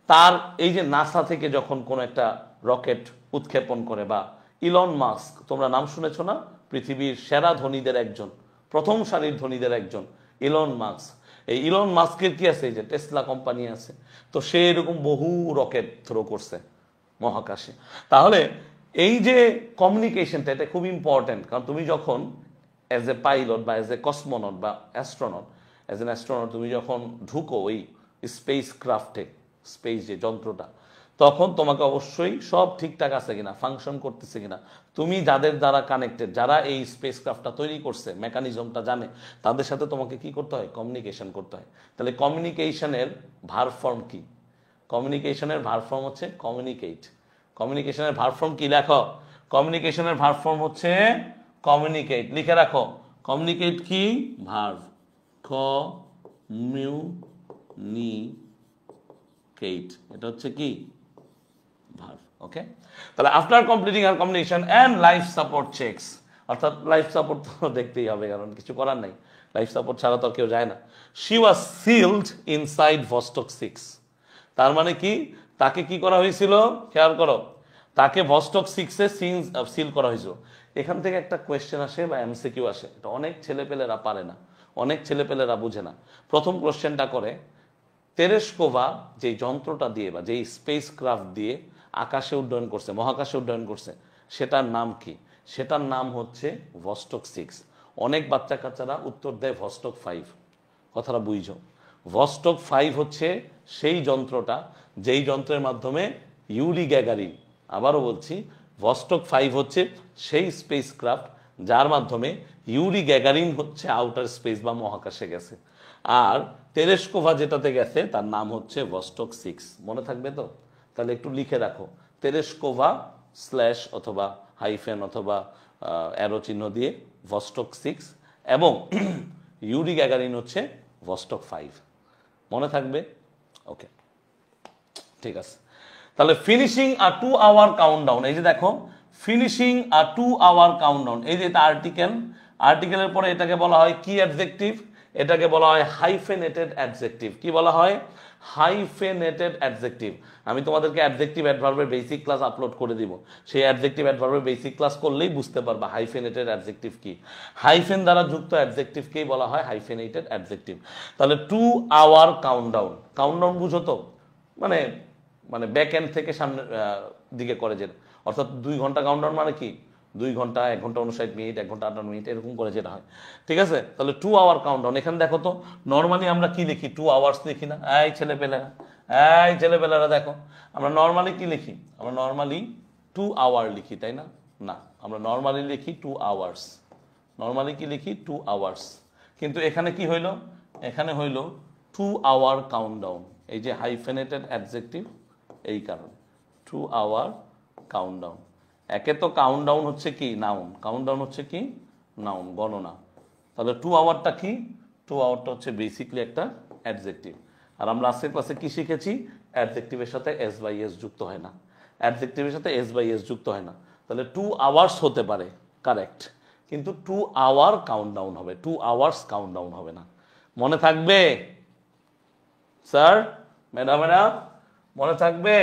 তার এই যে নাসা থেকে যখন কোন একটা রকেট উৎক্ষেপণ করে, বা ইলন মাস্ক, তোমরা নাম শুনেছো না? পৃথিবীর সেরা ধনীদের একজন, প্রথম সারির ধনীদের একজন ইলন মাস্ক। এই ইলন মাস্কের কি আছে? এই যে টেসলা কোম্পানি আছে, তো সে এরকম বহু রকেট থ্রো করছে মহাকাশে। তাহলে এই যে কমিউনিকেশনটা, এটা খুব ইম্পর্টেন্ট, কারণ তুমি যখন অ্যাজ এ পাইলট বা অ্যাজ এ কসমোনট বা অ্যাস্ট্রোনট, অ্যাজ এন অ্যাস্ট্রোনট তুমি যখন ঢুকো ওই স্পেস ক্রাফটে, স্পেস যে যন্ত্রটা, তখন তোমাকে অবশ্যই সব ঠিকঠাক আছে কিনা, ফাংশন করতেছে কিনা, তুমি যাদের দ্বারা কানেক্টেড, যারা এই স্পেস ক্রাফটটা তৈরি করছে, মেকানিজমটা জানে, তাদের সাথে তোমাকে কি করতে হয়, কমিউনিকেশন করতে হয়। তাহলে কমিউনিকেশনের ভার ফর্ম কি? কমিউনিকেশনের ভার ফর্ম হচ্ছে কমিউনিকেট। কমিউনিকেশনের ভার ফর্ম কি লেখো? কমিউনিকেশনের ভার ফর্ম হচ্ছে কমিউনিকেট, লিখে রাখো। কমিউনিকেট কি? ভার্ব। কমিউনিকেট, এটা হচ্ছে কি? ভার্ব। ওকে, তাহলে after completing her communication and life support checks, অর্থাৎ লাইফ সাপোর্ট তো দেখতেই হবে, কারণ কিছু করার নাই, লাইফ সাপোর্ট ছাড়া তো কেউ যায় না। She was sealed inside Vostok 6, তার মানে কি, তাকে কি করা হয়েছিল, খেয়াল করো, তাকে ভস্টক 6-এ সিল করা হয়েছিল। এখান থেকে একটা কোয়েশ্চেন আসে বা এমসিকিউ আসে, এটা অনেক ছেলেপেলেরা পারে না, অনেক ছেলেপেলেরা বুঝে না। প্রথম কোয়েশ্চেনটা করে, তেরেস্কোভা যেই যন্ত্রটা দিয়ে বা যেই স্পেস ক্রাফট দিয়ে আকাশে উড্ডয়ন করছে, মহাকাশে উড্ডয়ন করছে, সেটার নাম কি? সেটার নাম হচ্ছে ভস্টক 6। অনেক বাচ্চা কাচ্চারা উত্তর দেয় ভস্টক 5। কথাটা বুঝো, ভস্টক 5 হচ্ছে সেই যন্ত্রটা যেই যন্ত্রের মাধ্যমে ইউরি গ্যাগারিন, আবারও বলছি, ভস্টক 5 হচ্ছে সেই স্পেস ক্রাফট যার মাধ্যমে ইউরি গ্যাগারিন হচ্ছে আউটার স্পেস বা মহাকাশে গেছে। আর তেরেস্কোভা যেটাতে গেছে তার নাম হচ্ছে ভস্টক 6। মনে থাকবে তো? তাহলে একটু লিখে রাখো, তেরেস্কোভা স্ল্যাশ অথবা হাইফেন অথবা অ্যারো চিহ্ন দিয়ে ভস্টক 6, এবং ইউরি গ্যাগারিন হচ্ছে ভস্টক 5। মনে থাকবে? ওকে, ঠিক আছে। তাহলে ফিনিশিং আ 2 আওয়ার কাউন্টডাউন, এই যে দেখো, ফিনিশিং আ 2 আওয়ার কাউন্টডাউন, এই যে এটা আর্টিকেল, আর্টিকেলের পরে এটাকে বলা হয় কি অ্যাডজেক্টিভ? এটাকে বলা হয় হাইফেনেটেড অ্যাডজেক্টিভ। কি বলা হয়? Hyphenated adjective. আমি তোমাদেরকে অ্যাডজেক্টিভ অ্যাডভার্বের বেসিক ক্লাস আপলোড করে দিব, সেই অ্যাডজেক্টিভ অ্যাডভার্বের বেসিক ক্লাস করলেই বুঝতে পারবা হাইফেনেটেড অ্যাডজেক্টিভ কি। হাইফেন দ্বারা যুক্ত অ্যাডজেক্টিভকেই বলা হয় হাইফেনেটেড অ্যাডজেক্টিভ। তাহলে 2 আওয়ার কাউন্টডাউন, কাউন্টডাউন বুঝো তো, মানে মানে ব্যাক এন্ড থেকে সামনে দিকে করে যেটা, অর্থাৎ 2 ঘন্টা কাউন্টডাউন মানে কি, 2 ঘন্টা, 1 ঘন্টা 59 মিনিট, 1 ঘন্টা 58 মিনিট, এরকম করে যেটা হয়। ঠিক আছে, তাহলে 2 আওয়ার কাউন্টডাউন। এখানে দেখো তো, নর্মালি আমরা কি লিখি? 2 আওয়ার্স লিখি না? এই ছেলেপেলেরা দেখো, আমরা নর্মালি কি লিখি? আমরা নর্মালি 2 আওয়ার লিখি, তাই না? না, আমরা নর্মালি লিখি 2 আওয়ার্স। নর্মালি কি লিখি? 2 আওয়ার্স। কিন্তু এখানে কি হইল? এখানে হইল 2 আওয়ার কাউন্টডাউন, এই যে হাইফেনেটেড অ্যাডজেক্টিভ, এই কারণে 2 আওয়ার কাউন্টডাউন। একে তো কাউন্টডাউন হচ্ছে কি? নাউন। কাউন্টডাউন হচ্ছে কি? নাউন, গণনা। তাহলে 2 আওয়ারটা কি? 2 আওয়ারটা হচ্ছে বেসিকলি একটা অ্যাডজেক্টিভ। আর আমরা আজকের ক্লাসে কি শিখেছি? অ্যাডজেক্টিভের সাথে এস বাই এস যুক্ত হয় না, অ্যাডজেক্টিভের সাথে এস বাই এস যুক্ত হয় না। তাহলে 2 আওয়ার্স হতে পারে, কারেক্ট, কিন্তু 2 আওয়ার কাউন্টডাউন হবে, 2 আওয়ার্স কাউন্টডাউন হবে না। মনে থাকবে স্যার, ম্যাডামেরা? মনে থাকবে?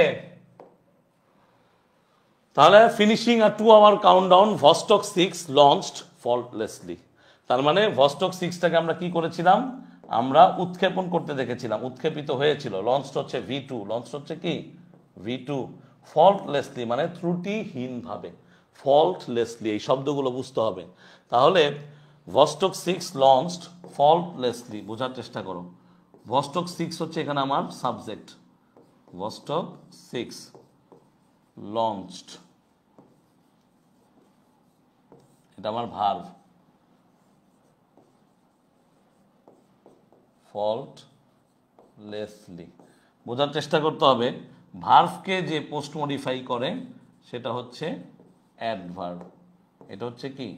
তাহলে ফিনিশিং আ 2 আওয়ার কাউন্টডাউন, ভস্টক 6 লঞ্চড ফল্টলেসলি। তার মানে ভস্টক 6টাকে আমরা কি করেছিলাম? আমরা উৎক্ষেপণ করতে দেখেছিলাম, উৎক্ষেপিত হয়েছিল। লঞ্চড হচ্ছে V2, লঞ্চড হচ্ছে কি? V2। ফল্টলেসলি মানে ত্রুটিহীনভাবে, ফল্টলেসলি, এই শব্দগুলো বুঝতে হবে। তাহলে ভস্টক 6 লঞ্চড ফল্টলেসলি, বোঝার চেষ্টা করো। ভস্টক 6 হচ্ছে এখানে আমার সাবজেক্ট, ভস্টক 6 লঞ্চড, এটা আমার ভার্ব, ফল্টলেসলি। বোঝার চেষ্টা করতে হবে, ভার্বকে যে পোস্ট মডিফাই করে সেটা হচ্ছে অ্যাডভার্ব, এটা হচ্ছে কি?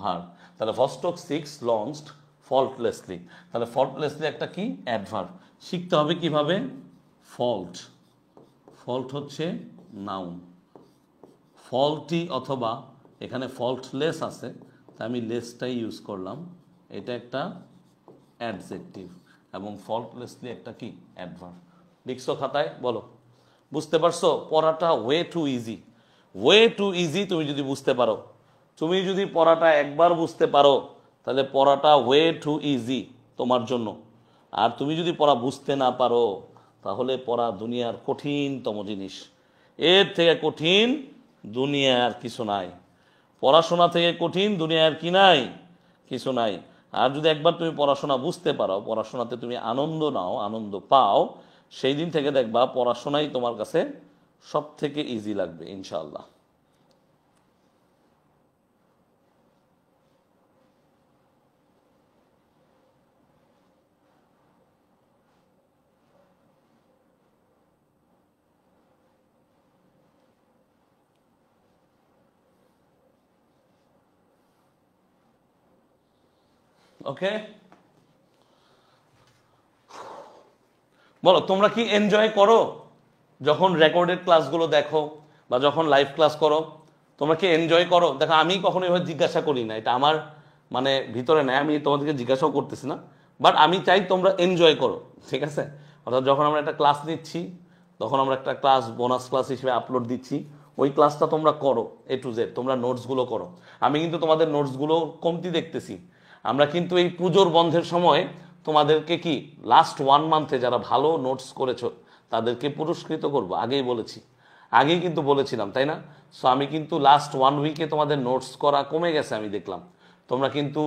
ভার্ব। তাহলে ভস্টক 6 লঞ্চড ফল্টলেসলি, তাহলে ফল্টলেসলি একটা কি? অ্যাডভার্ব। শিখতে হবে কিভাবে? ফল্ট, ফল্ট হচ্ছে নাউন, ফল্টি অথবা এখানে ফল্টলেস আছে, তাই আমি লেসটাই ইউজ করলাম, এটা একটা অ্যাডজেক্টিভ, এবং ফল্টলেসলি একটা কি? অ্যাডভার্ব। লিখছো খাতায়? বলো, বুঝতে পারছো? পড়াটা way to easy, way to easy. তুমি যদি বুঝতে পারো, তুমি যদি পড়াটা একবার বুঝতে পারো, তাহলে পড়াটা ওয়ে টু ইজি তোমার জন্য। আর তুমি যদি পড়া বুঝতে না পারো, তাহলে পড়া দুনিয়ার কঠিনতম জিনিস, এর থেকে কঠিন দুনিয়ার কিছু নাই। পড়াশোনা থেকে কঠিন দুনিয়ার কি নাই? কিছু নাই। আর যদি একবার তুমি পড়াশোনা বুঝতে পারো, পড়াশোনাতে তুমি আনন্দ নাও, আনন্দ পাও, সেই দিন থেকে দেখবা পড়াশোনাই তোমার কাছে সব থেকে ইজি লাগবে ইনশাআল্লাহ। ওকে, বলো তোমরা কি এনজয় করো যখন রেকর্ডেড ক্লাসগুলো দেখো বা যখন লাইভ ক্লাস করো? তোমরা কি এনজয় করো? দেখো আমি কখনো এভাবে জিজ্ঞাসা করি না, এটা আমার মানে ভিতরে নেয়, আমি তোমাদেরকে জিজ্ঞাসাও করতেছি না, বাট আমি চাই তোমরা এনজয় করো, ঠিক আছে? অর্থাৎ যখন আমরা একটা ক্লাস নিচ্ছি, তখন আমরা একটা ক্লাস বোনাস ক্লাস হিসেবে আপলোড দিচ্ছি, ওই ক্লাসটা তোমরা করো A to Z, তোমরা নোটসগুলো করো। আমি কিন্তু তোমাদের নোটসগুলো কমতি দেখতেছি। আমরা কিন্তু এই পুজোর বন্ধের সময় তোমাদেরকে কি লাস্ট 1 মান্থে যারা ভালো নোটস করেছো তাদেরকে পুরস্কৃত করব, আগেই বলেছি, আগেই কিন্তু বলেছিলাম, তাই না? সো আমি কিন্তু লাস্ট 1 উইকে তোমাদের নোটস করা কমে গেছে, আমি দেখলাম। তোমরা কিন্তু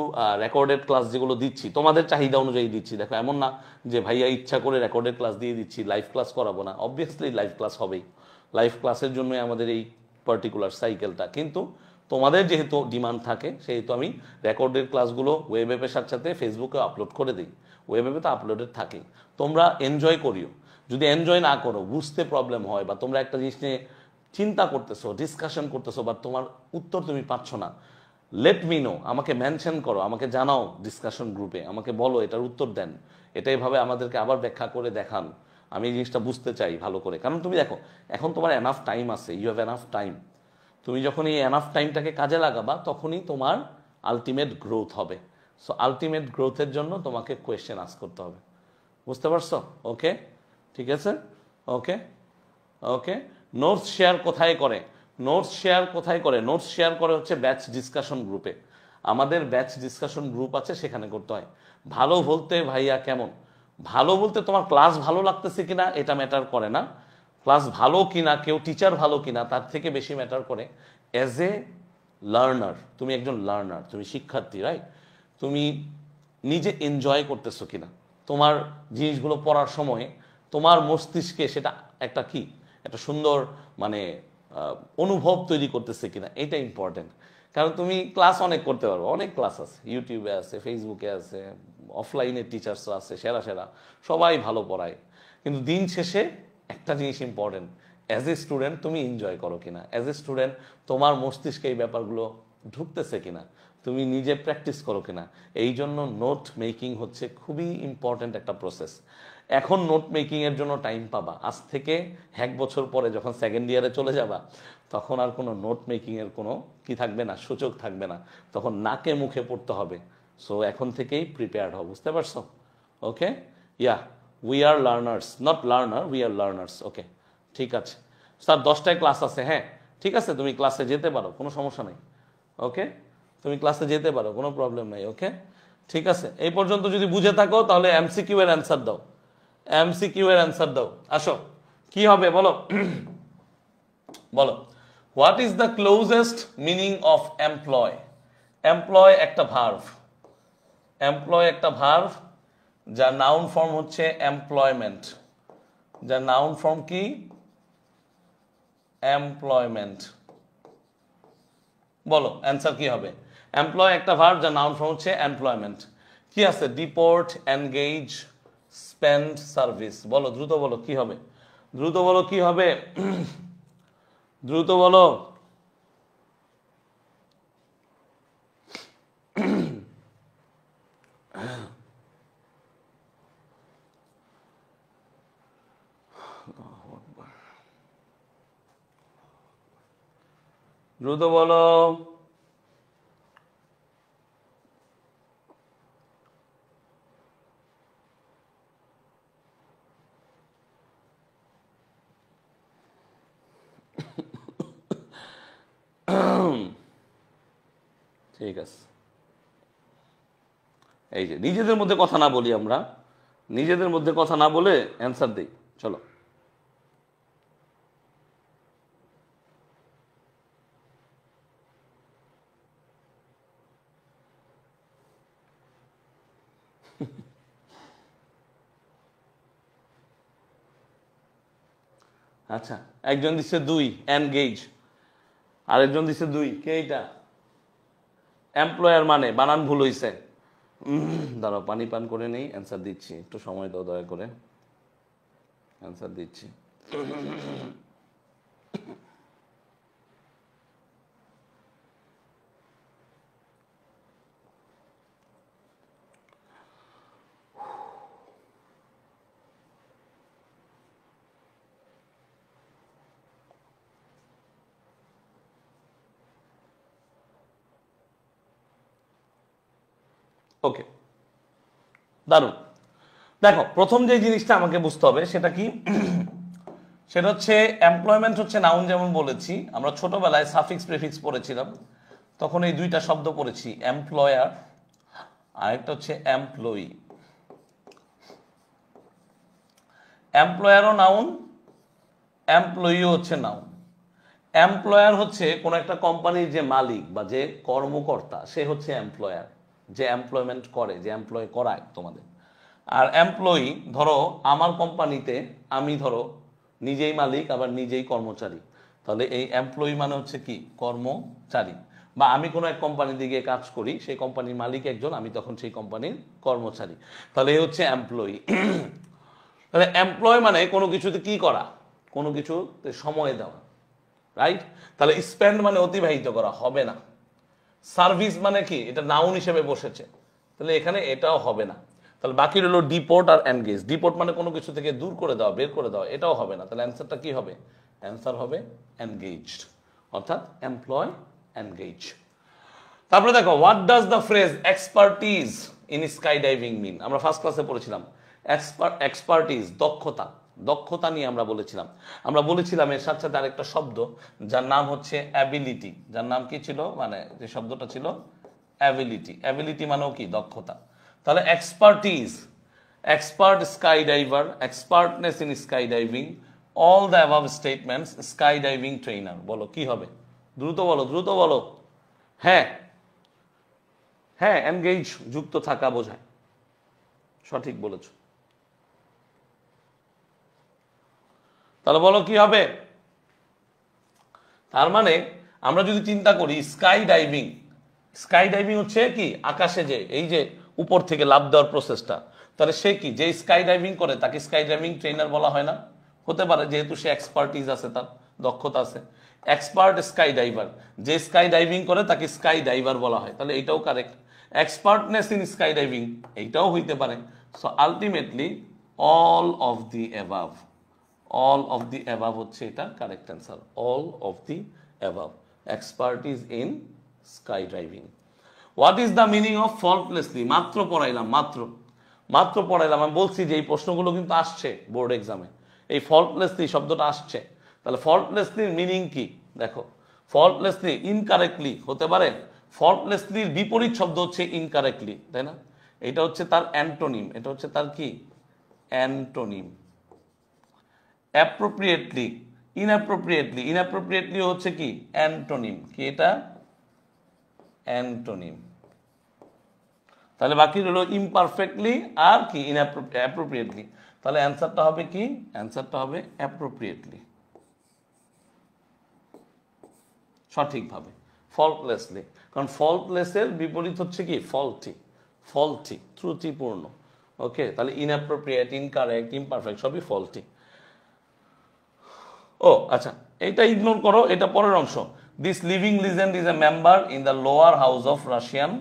রেকর্ডেড ক্লাস যেগুলো দিচ্ছি তোমাদের চাহিদা অনুযায়ী দিচ্ছি। দেখো এমন না যে ভাইয়া ইচ্ছা করে রেকর্ডেড ক্লাস দিয়ে দিচ্ছি, লাইভ ক্লাস করাবো না। অবভিয়াসলি লাইভ ক্লাস হবেই, লাইভ ক্লাসের জন্যই আমাদের এই পার্টিকুলার সাইকেলটা। কিন্তু তোমাদের যেহেতু ডিমান্ড থাকে, সেহেতু আমি রেকর্ডেড ক্লাসগুলো ওয়েব অ্যাপের সাথে সাথে ফেসবুকে আপলোড করে দিই। ওয়েব অ্যাপে তো আপলোডেড থাকেই। তোমরা এনজয় করিও। যদি এনজয় না করো, বুঝতে প্রবলেম হয়, বা তোমরা একটা জিনিস নিয়ে চিন্তা করতেছো, ডিসকাশন করতেছো, বা তোমার উত্তর তুমি পাচ্ছ না, লেট মি নো, আমাকে মেনশন করো, আমাকে জানাও ডিসকাশন গ্রুপে, আমাকে বলো, এটার উত্তর দেন, এটাই ভাবে আমাদেরকে আবার ব্যাখ্যা করে দেখান। আমি এই জিনিসটা বুঝতে চাই ভালো করে। কারণ তুমি দেখো এখন তোমার এনাফ টাইম আছে, ইউ হ্যাভ এনাফ টাইম। তুমি যখন এই এনাফ টাইমটাকে কাজে লাগাবা, তখনই তোমার আলটিমেট গ্রোথ হবে। সো আলটিমেট গ্রোথের জন্য তোমাকে কোয়েশ্চেন আস্ক করতে হবে। বুঝতে পারছো? ওকে, ঠিক আছে, ওকে ওকে। নোটস শেয়ার কোথায় করে? নোটস শেয়ার কোথায় করে? নোটস শেয়ার করে হচ্ছে ব্যাচ ডিসকাশন গ্রুপে। আমাদের ব্যাচ ডিসকাশন গ্রুপ আছে, সেখানে করতে হয়। ভালো বলতে ভাইয়া কেমন? ভালো বলতে তোমার ক্লাস ভালো লাগতেছে কিনা এটা ম্যাটার করে না। ক্লাস ভালো কিনা, কেউ টিচার ভালো কিনা, তার থেকে বেশি ম্যাটার করে অ্যাজ এ লার্নার, তুমি একজন লার্নার, তুমি শিক্ষার্থী, রাইট? তুমি নিজে এনজয় করতেছো কিনা তোমার জিনিসগুলো পড়ার সময়, তোমার মস্তিষ্কে সেটা একটা কি একটা সুন্দর মানে অনুভব তৈরি করতেছে কিনা, এটা ইম্পর্টেন্ট। কারণ তুমি ক্লাস অনেক করতে পারো, অনেক ক্লাস আছে, ইউটিউবে আছে, ফেসবুকে আছে, অফলাইনের টিচার্সরা আছে সেরা সেরা, সবাই ভালো পড়ায়। কিন্তু দিন শেষে একটা জিনিস ইম্পর্টেন্ট, অ্যাজ এ স্টুডেন্ট তুমি এনজয় করো কিনা, অ্যাজ এ স্টুডেন্ট তোমার মস্তিষ্কে এই ব্যাপারগুলো ঢুকতেছে কিনা, তুমি নিজে প্র্যাকটিস করো কিনা। এই জন্য নোট মেকিং হচ্ছে খুবই ইম্পর্ট্যান্ট একটা প্রসেস। এখন নোট মেকিংয়ের জন্য টাইম পাবা, আজ থেকে 1 বছর পরে যখন সেকেন্ড ইয়ারে চলে যাবা, তখন আর কোনো নোট মেকিংয়ের কোনো কি থাকবে না, সুযোগ থাকবে না, তখন নাকে মুখে পড়তে হবে। সো এখন থেকেই প্রিপেয়ার্ড হও, বুঝতে পারছো? Okay, yeah, we are learners, not learner, we are learners. Okay, ঠিক আছে স্যার, 10টায় ক্লাস আছে, হ্যাঁ ঠিক আছে, তুমি ক্লাসে যেতে পারো, কোনো সমস্যা নেই। ওকে, তুমি ক্লাসে যেতে পারো, কোনো প্রবলেম নাই। ওকে, ঠিক আছে, এই পর্যন্ত যদি বুঝে থাকো তাহলে এমসিকিউ এর অ্যান্সার দাও, এমসিকিউ এর অ্যান্সার দাও। আসো, কি হবে বলো? বলো, what is the closest meaning of employ? Employ একটা ভার্ভ, এমপ্লয় একটা ভার্ভ, যার নাউন ফর্ম হচ্ছে এমপ্লয়মেন্ট, যার নাউন ফর্ম কি? এমপ্লয়মেন্ট। বলো অ্যান্সার কি হবে? এমপ্লয় একটা ভার্ব, যার নাউন ফর্ম হচ্ছে এমপ্লয়মেন্ট। কি আছে? Deport, engage, spend, service. বলো দ্রুত বলো কি হবে, দ্রুত বলো কি হবে, দ্রুত বলো। দ্রুত বলো। ঠিক আছে, এই যে নিজেদের মধ্যে কথা না বলি আমরা, নিজেদের মধ্যে কথা না বলে অ্যান্সার দিই, চলো। আচ্ছা, একজন দিচ্ছে 2 এনগেজ, আরেকজন দিচ্ছে 2, কে এটা? এমপ্লয়ার মানে বানান ভুল হইছে। দাঁড়াও পানি পান করে নেই, অ্যান্সার দিচ্ছি, একটু সময় দাও দয়া করে, অ্যান্সার দিচ্ছি। ওকে, দারুণ। দেখো, প্রথম যে জিনিসটা আমাকে বুঝতে হবে সেটা কি, সেটা হচ্ছে এমপ্লয়মেন্ট হচ্ছে নাউন, যেমন বলেছি আমরা ছোটবেলায় সাফিক্স প্রিফিক্স পড়েছিলাম, তখন এই দুইটা শব্দ পড়েছি, এমপ্লয়ার আর একটা হচ্ছে এমপ্লয়ি। এমপ্লয়ারও নাউন, এমপ্লয়িও হচ্ছে নাউন। এমপ্লয়ার হচ্ছে কোনো একটা কোম্পানির যে মালিক বা যে কর্মকর্তা, সে হচ্ছে এমপ্লয়ার, যে এমপ্লয়মেন্ট করে, যে এমপ্লয় করায় তোমাদের। আর এমপ্লয়ি, ধরো আমার কোম্পানিতে আমি ধরো নিজেই মালিক আবার নিজেই কর্মচারী, তাহলে এই এমপ্লয়ি মানে হচ্ছে কি, কর্মচারী। বা আমি কোনো এক কোম্পানিতে গিয়ে কাজ করি, সেই কোম্পানির মালিক একজন, আমি তখন সেই কোম্পানির কর্মচারী, তাহলে এই হচ্ছে এমপ্লয়ি। তাহলে এমপ্লয় মানে কোনো কিছুতে কি করা, কোনো কিছুতে সময় দেওয়া, রাইট? তাহলে স্পেন্ড মানে অতিবাহিত করা, হবে না। সার্ভিস মানে কি, এটা নাউন হিসেবে বসেছে, তাহলে এখানে এটাও হবে না। তাহলে বাকি রইল ডিপোর্ট আর এনগেজ। ডিপোর্ট মানে কোনো কিছু থেকে দূর করে দেওয়া, বের করে দেওয়া, এটাও হবে না। তাহলে অ্যান্সারটা কি হবে? অ্যান্সার হবে এনগেজড, অর্থাৎ এমপ্লয় এনগেজ। তারপরে দেখো, what does the phrase expertise in sky diving mean? আমরা ফার্স্ট ক্লাসে পড়েছিলাম এক্সপার্টিজ, দক্ষতা। দক্ষতা নিয়ে আমরা বলেছিলাম এর সাথে সাথে আরেকটা শব্দ যার নাম হচ্ছে অ্যাবিলিটি। যার নাম কি ছিল, মানে যে শব্দটা ছিল অ্যাবিলিটি। অ্যাবিলিটি মানেও কি, দক্ষতা। তাহলে expertise, expert sky diver, expertness in sky diving, all the above statements sky diving trainer. বলো কি হবে, দ্রুত বলো, দ্রুত বলো। হ্যাঁ হ্যাঁ, এনগেজ যুক্ত থাকা বোঝায়, সঠিক বলেছ। তাহলে বলো কি হবে? তার মানে আমরা যদি চিন্তা করি স্কাই ডাইভিং, স্কাই ডাইভিং হচ্ছে কি, আকাশে যে এই যে উপর থেকে লাফ দেওয়ার প্রসেসটা, তাহলে সে কি, যে স্কাই ডাইভিং করে তাকে স্কাই ডাইভিং ট্রেনার বলা হয় না? হতে পারে, যেহেতু সে এক্সপার্টিজ আছে, তার দক্ষতা আছে। এক্সপার্ট স্কাই ডাইভার, যে স্কাই ডাইভিং করে তাকে স্কাই ডাইভার বলা হয়, তাহলে এইটাও correct. Expertness in sky diving, এইটাও হইতে পারে। So ultimately all of the above, all of the above হচ্ছে এটা correct answer. All of the above, expertise in sky driving. What is the meaning of faultlessly? মাত্র পড়াইলাম, মাত্র পড়াইলাম। আমি বলছি যে এই প্রশ্নগুলো কিন্তু আসছে বোর্ড এক্সামে, এই ফল্টলেসলি শব্দটা আসছে। তাহলে ফল্টলেসলির মিনিং কি? দেখো, ফল্টলেসলি ইনকারেক্টলি হতে পারে, ফল্টলেসলির বিপরীত শব্দ হচ্ছে ইনকারেক্টলি, তাই না? এটা হচ্ছে তার অ্যান্টোনিম, এটা হচ্ছে তার কি, অ্যান্টোনিম। অ্যাপ্রোপ্রিয়েটলি, ইনঅ্যাপ্রোপ্রিয়েটলি, ইনঅ্যাপ্রোপ্রিয়েটলি হচ্ছে কি, অ্যান্টোনিম। কি এটা? অ্যান্টোনিম। তাহলে বাকি রইল ইমপারফেক্টলি আর কি, অ্যাপ্রোপ্রিয়েটলি। তাহলে অ্যান্সারটা হবে কি, অ্যান্সারটা হবে অ্যাপ্রোপ্রিয়েটলি, সঠিকভাবে, ফল্টলেসলি। কারণ ফল্টলেসের বিপরীত হচ্ছে কি, ফল্টি, ফল্টি ত্রুটিপূর্ণ। ওকে, তাহলে ইনঅ্যাপ্রোপ্রিয়েট, ইনকারেক্ট, ইমপারফেক্ট সবই ফল্টি। ও আচ্ছা, এটা ইগনোর করো, এটা পরের অংশ। This living legend is a member in the lower house of Russian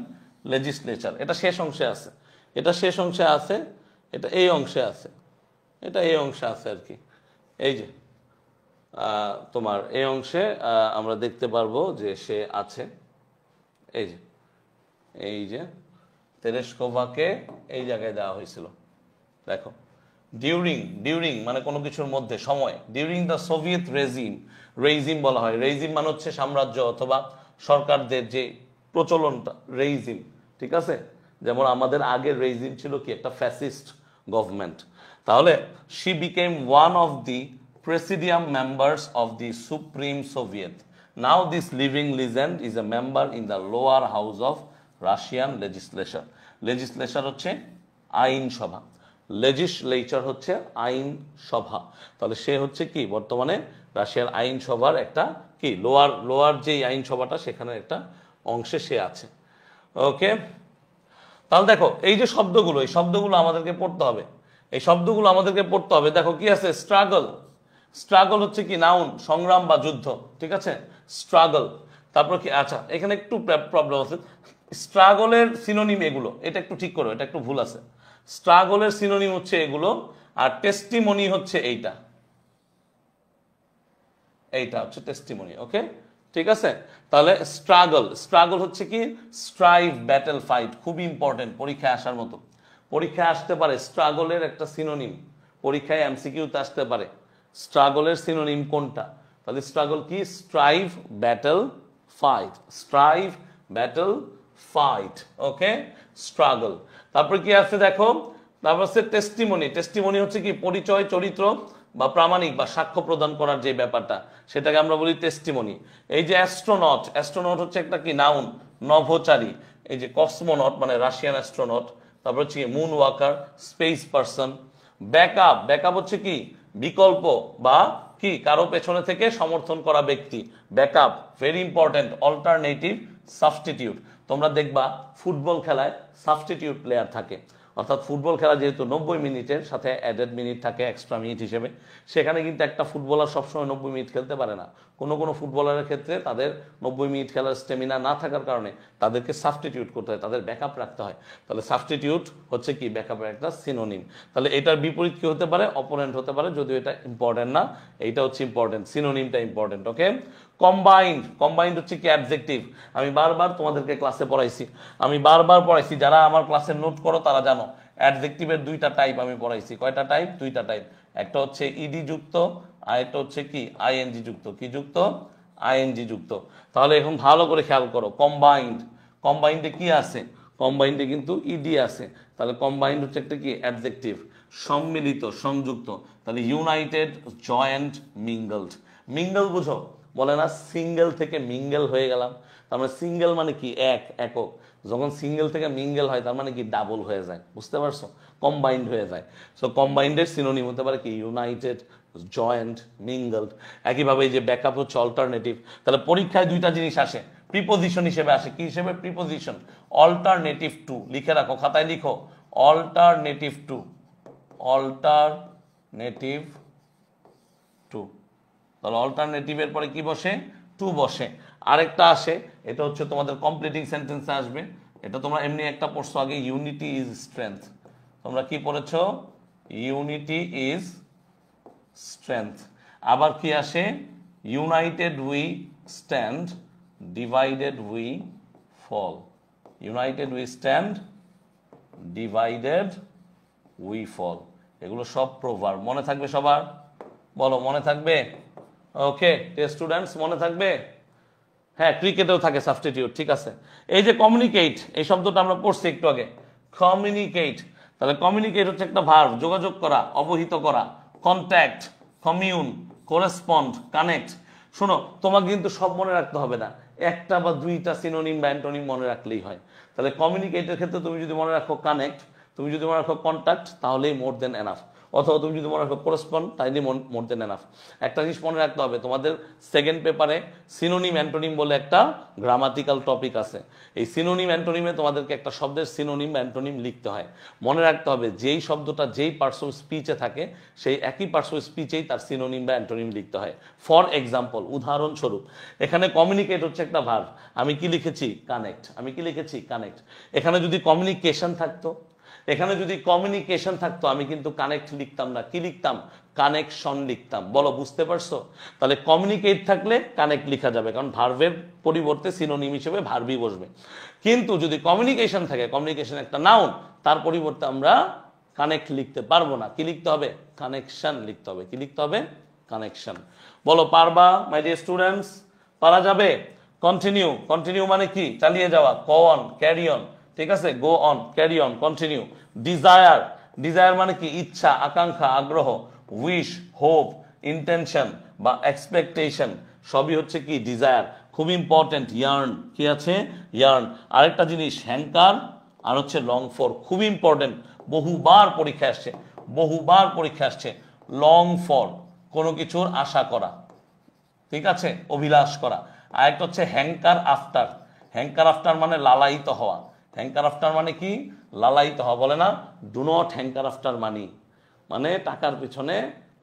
legislature. এটা শেষ অংশে আছে, এটা শেষ অংশে আছে, এটা এই অংশে আছে, এটা এই অংশে আছে আর কি। এই যে তোমার এই অংশে আমরা দেখতে পারবো যে সে আছে, এই যে, এই যে তেরেস্কোভাকে এই জায়গায় দেওয়া হয়েছিল। দেখো, ডিউরিং মানে কোনো কিছুর মধ্যে, সময়। During the Soviet regime, regime বলা হয়, রেজিম মানে হচ্ছে সাম্রাজ্য অথবা সরকারদের যে প্রচলনটা, রেজিম, ঠিক আছে? যেমন আমাদের আগের রেজিম ছিল কি, একটা ফ্যাসিস্ট গভর্নমেন্ট। তাহলে she became one of the presidium members of the supreme Soviet. Now this living legend is a member in the lower house of Russian legislature. Legislature হচ্ছে আইনসভা। লেজিসলেচার হচ্ছে আইনসভা, তাহলে সে হচ্ছে কি বর্তমানে রাশিয়ার আইনসভার একটা কি লোয়ার যে আইনসভাটা সেখানে একটা অংশে সে আছে। ওকে, তাহলে দেখো এই যে শব্দগুলো, এই শব্দগুলো আমাদেরকে পড়তে হবে, এই শব্দগুলো আমাদেরকে পড়তে হবে। দেখো কি আছে, স্ট্রাগল। স্ট্রাগল হচ্ছে কি নাউন, সংগ্রাম বা যুদ্ধ, ঠিক আছে, স্ট্রাগল। তারপর কি, আচ্ছা এখানে একটু প্রবলেম আছে, স্ট্রাগলের সিনোনিম এগুলো, এটা একটু ঠিক করো, এটা একটু ভুল আছে। স্ট্রাগলের সিনোনিম হচ্ছে এগুলো, আর টেস্টিমনি হচ্ছে এইটা, এইটা হচ্ছে টেস্টিমনি। ওকে, ঠিক আছে। তাহলে স্ট্রাগল, স্ট্রাগল হচ্ছে কি স্ট্রাইভ, ব্যাটেল, ফাইট, খুব ইম্পর্টেন্ট, পরীক্ষায় আসার মতো, পরীক্ষায় আসতে পারে স্ট্রাগলের একটা সিনোনিম, পরীক্ষায় এমসিকিউতে আসতে পারে স্ট্রাগলের সিনোনিম কোনটা। তাহলে স্ট্রাগল কি, strive, battle, fight, strive, battle, fight. Okay, struggle. তারপর কি আছে দেখো, তারপর হচ্ছে টেস্টিমনি। টেস্টিমনি হচ্ছে কি পরিচয়, চরিত্র বা প্রামাণিক বা সাক্ষ্য প্রদান করার যে ব্যাপারটা, সেটাকে আমরা বলি টেস্টিমনি। এই যে অ্যাস্ট্রোনট, অ্যাস্ট্রোনট হচ্ছে একটা কি নাউন, নভোচারী। এই যে কসমোনট মানে রাশিয়ান অ্যাস্ট্রোনট। তারপর হচ্ছে কি moon walker, space person. Backup, backup হচ্ছে কি বিকল্প বা কি কারো পেছনে থেকে সমর্থন করা ব্যক্তি। Backup very important. Alternative, substitute. তোমরা দেখবা ফুটবল খেলায় সাবস্টিটিউট প্লেয়ার থাকে, অর্থাৎ ফুটবল খেলা যেহেতু 90 মিনিটের সাথে অ্যাডেড মিনিট থাকে এক্সট্রা মিনিট হিসেবে, সেখানে কিন্তু একটা ফুটবলার সবসময় 90 মিনিট খেলতে পারে না। কোনো কোনো ফুটবলারের ক্ষেত্রে তাদের 90 মিনিট খেলার স্টেমিনা না থাকার কারণে তাদেরকে সাবস্টিটিউট করতে হয়, তাদের ব্যাকআপ রাখতে হয়। তাহলে সাবস্টিটিউট হচ্ছে কি ব্যাকআপের একটা সিনোনিম। তাহলে এটার বিপরীত কি হতে পারে, অপোনেন্ট হতে পারে, যদিও এটা ইম্পর্টেন্ট না, এইটা হচ্ছে ইম্পর্টেন্ট, সিনোনিমটা ইম্পর্টেন্ট। ওকে, কম্বাইন্ড, কম্বাইন্ড হচ্ছে কি অ্যাডজেক্টিভ। আমি বারবার তোমাদেরকে ক্লাসে পড়াইছি, আমি বারবার পড়াইছি, যারা আমার ক্লাসে নোট করো তারা জানো অ্যাডজেক্টিভের দুইটা টাইপ আমি পড়াইছি। কয়টা টাইপ, দুইটা টাইপ। একটা হচ্ছে ইডি যুক্ত, আর একটা হচ্ছে কি আইএনজি যুক্ত। কি যুক্ত, আইএনজি যুক্ত। তাহলে এখন ভালো করে খেয়াল করো, কম্বাইন্ড, কম্বাইন্ডে কি আছে, কম্বাইন্ডে কিন্তু ইডি আছে। তাহলে কম্বাইন্ড হচ্ছে একটা কি অ্যাডজেক্টিভ, সম্মিলিত, সংযুক্ত। তাহলে ইউনাইটেড, জয়েন্ট, মিঙ্গলড। মিঙ্গল বুঝো, বলে না সিঙ্গেল থেকে মিঙ্গেল হয়ে গেলাম, তার মানে সিঙ্গেল মানে কি একক, যখন সিঙ্গেল থেকে মিঙ্গেল হয় তার মানে কি ডাবল হয়ে যায়, বুঝতে পারছো, কম্বাইন্ড হয়ে যায়। সো কম্বাইন্ডের সিনোনিম হতে পারে কি ইউনাইটেড, জয়েন্ট, মিঙ্গলড। একইভাবে এই যে ব্যাকআপ হচ্ছে অল্টারনেটিভ। তাহলে পরীক্ষায় দুইটা জিনিস আসে, প্রিপোজিশন হিসেবে আসে। কি হিসেবে, প্রিপোজিশন। অল্টারনেটিভ টু, লিখে রাখো, খাতায় লিখো, অল্টারনেটিভ টু, অল্টারনেটিভ টু। তাহলে অল্টারনেটিভের পরে কি বসে, টু বসে। আরেকটা আসে, এটা হচ্ছে তোমাদের কমপ্লিটিং সেন্টেন্সে আসবে। এটা তোমরা এমনি একটা পড়ছো আগে, ইউনিটি ইজ স্ট্রেংথ। তোমরা কি পড়েছো, ইউনিটি ইজ স্ট্রেংথ। আবার কি আসে, united we stand, divided we fall. United we stand, divided we fall. এগুলো সব প্রভার্ব, মনে থাকবে সবার, বলো মনে থাকবে। ওকে স্টুডেন্টস, মনে থাকবে। হ্যাঁ, ক্রিকেটেও থাকে সাবস্টিটিউট, ঠিক আছে। এই যে কমিউনিকেট, এই শব্দটা আমরা পড়ছি একটু আগে, কমিউনিকেট। তাহলে কমিউনিকেট হচ্ছে একটা ভার্ব, যোগাযোগ করা, অবহিত করা। Contact, commune, correspond, connect. শোনো, তোমাকে কিন্তু সব মনে রাখতে হবে না, একটা বা দুইটা সিনোনিম বা অ্যান্টোনিম মনে রাখলেই হয়। তাহলে কমিউনিকেটের ক্ষেত্রে তুমি যদি মনে রাখো কানেক্ট, তুমি যদি মনে রাখো কন্ট্যাক্ট, তাহলেই মোর দেন এনাফ। অথবা তুমি যদি মনে রাখো করেসপন্ড, তাইলে মোর দেন এনাফ। একটা জিনিস মনে রাখতে হবে, তোমাদের সেকেন্ড পেপারে সিনোনিম অ্যান্টোনিম বলে একটা গ্রামাটিক্যাল টপিক আছে। এই সিনোনিম অ্যান্টোনিমে তোমাদেরকে একটা শব্দের সিনোনিম অ্যান্টোনিম লিখতে হয়। মনে রাখতে হবে যেই শব্দটা যেই পার্টস অফ স্পিচে থাকে, সেই একই পার্টস অফ স্পিচেই তার সিনোনিম বা অ্যান্টোনিম লিখতে হয়। ফর এক্সাম্পল, উদাহরণস্বরূপ, এখানে কমিউনিকেট হচ্ছে একটা ভার্ব, আমি কি লিখেছি, কানেক্ট। আমি কি লিখেছি, কানেক্ট। এখানে যদি কমিউনিকেশন থাকতো, এখানে যদি কমিউনিকেশন থাকতো, আমি কিন্তু কানেক্ট লিখতাম না, কি লিখতাম, কানেকশন লিখতাম। বলো বুঝতে পারছো। তাহলে কমিউনিকেট থাকলে কানেক্ট লেখা যাবে, কারণ ভার্বের পরিবর্তে সিনোনিম হিসেবে ভার্বই বসবে। কিন্তু যদি কমিউনিকেশন থাকে, কমিউনিকেশন একটা নাউন, তার পরিবর্তে আমরা কানেক্ট লিখতে পারবো না, কি লিখতে হবে, কানেকশন লিখতে হবে। কি লিখতে হবে, কানেকশন। বলো পারবা মাই ডিয়ার স্টুডেন্টস, পারা যাবে। কন্টিনিউ, কন্টিনিউ মানে কি, চালিয়ে যাওয়া, গো অন, ক্যারি অন, ঠিক আছে, go on, carry on, continue. Desire, desire মানে কি ইচ্ছা, আকাঙ্ক্ষা, আগ্রহ। উইশ, হোপ, ইন্টেনশন বা এক্সপেকটেশন, সবই হচ্ছে কি ডিজায়ার। খুব ইম্পর্টেন্ট। ইয়ার্ন, কি আছে, ইয়ার্ন। আরেকটা জিনিস হ্যাঙ্কার, আর হচ্ছে লং ফর, খুব ইম্পর্টেন্ট। বহুবার পরীক্ষা আসছে, বহুবার পরীক্ষা আসছে। লং ফর, কোনো কিছুর আশা করা, ঠিক আছে, অভিলাষ করা। আর একটা হচ্ছে হ্যাঙ্কার আফটার। হ্যাঙ্কার আফটার মানে লালায়িত হওয়া। হ্যাঙ্কার আফটার মানে কি? লালায়িত হওয়া। বলে না, do not hanker after money, মানে টাকার পিছনে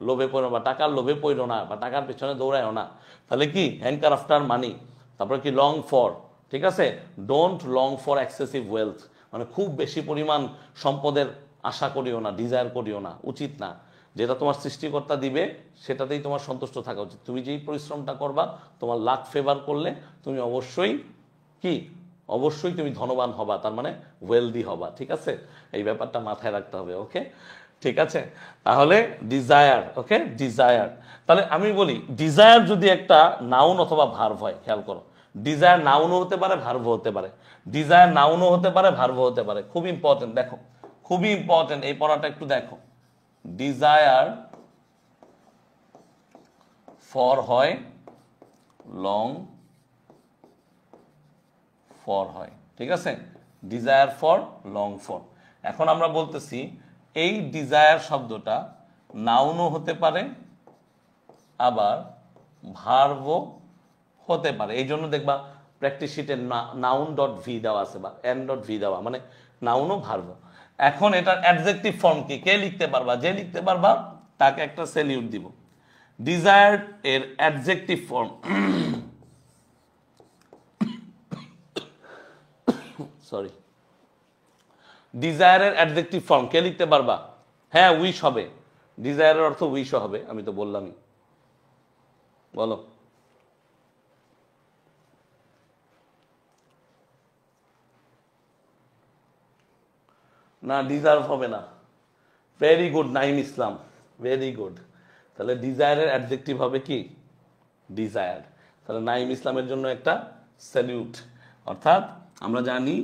লোভে পড়ো বা টাকার লোভে পড়ো না বা টাকার পিছনে দৌড়ায়ও না। তাহলে কি হ্যাঙ্কার আফটার মানি। তারপরে কি লং ফর, ঠিক আছে, don't long for excessive wealth, মানে খুব বেশি পরিমাণ সম্পদের আশা করিও না, ডিজায়ার করিও না, উচিত না। যেটা তোমার সৃষ্টিকর্তা দিবে সেটাতেই তোমার সন্তুষ্ট থাকা উচিত। তুমি যেই পরিশ্রমটা করবা, তোমার লাক ফেভার করলে তুমি অবশ্যই কি, অবশ্যই তুমি ধনবান হবা, তার মানে ওয়েলদি হবা, ঠিক আছে। এই ব্যাপারটা মাথায় রাখতে হবে, ওকে, ঠিক আছে। তাহলে ডিজায়ার, ওকে, ডিজায়ার। তাহলে আমি বলি ডিজায়ার যদি একটা নাউন অথবা ভার্ব হয়, খেয়াল করো, ডিজায়ার নাউনও হতে পারে, ভার্ব হতে পারে। ডিজায়ার নাউনও হতে পারে, ভার্ব হতে পারে। খুব ইম্পর্টেন্ট, দেখো, খুবই ইম্পর্টেন্ট, এই পড়াটা একটু দেখো। ডিজায়ার ফর হয়, লং ফর হয়, ঠিক আছে, ডিজায়ার ফর, লং ফর। এখন আমরা বলতেছি এই ডিজায়ার শব্দটা নাউনও হতে পারে, আবার ভার্বও হতে পারে। এই জন্য দেখবা প্র্যাকটিস শিটে নাউন ডট ভি দেওয়া আছে বা এন ডট ভি দেওয়া, মানে নাউনও ভার্বও। এখন এটার অ্যাডজেক্টিভ ফর্ম কি, কে লিখতে পারবা? যে লিখতে পারবা তাকে একটা সেলিউট দিব। ডিজায়ার এর অ্যাডজেক্টিভ ফর্ম, সরি, ডিজায়ারের অ্যাডজেক্টিভ ফর্ম কে লিখতে পারবা? হ্যাঁ, উইশ হবে। ডিজায়ারের অর্থ উইশ হবে, আমি তো বললামই। বলো। না, ডিজার্ভ হবে না। ভেরি গুড নাইম ইসলাম, ভেরি গুড। তাহলে ডিজায়ারের অ্যাডজেক্টিভ হবে কি? ডিজায়ার। তাহলে নাইম ইসলামের জন্য একটা স্যালিউট। অর্থাৎ আমরা জানি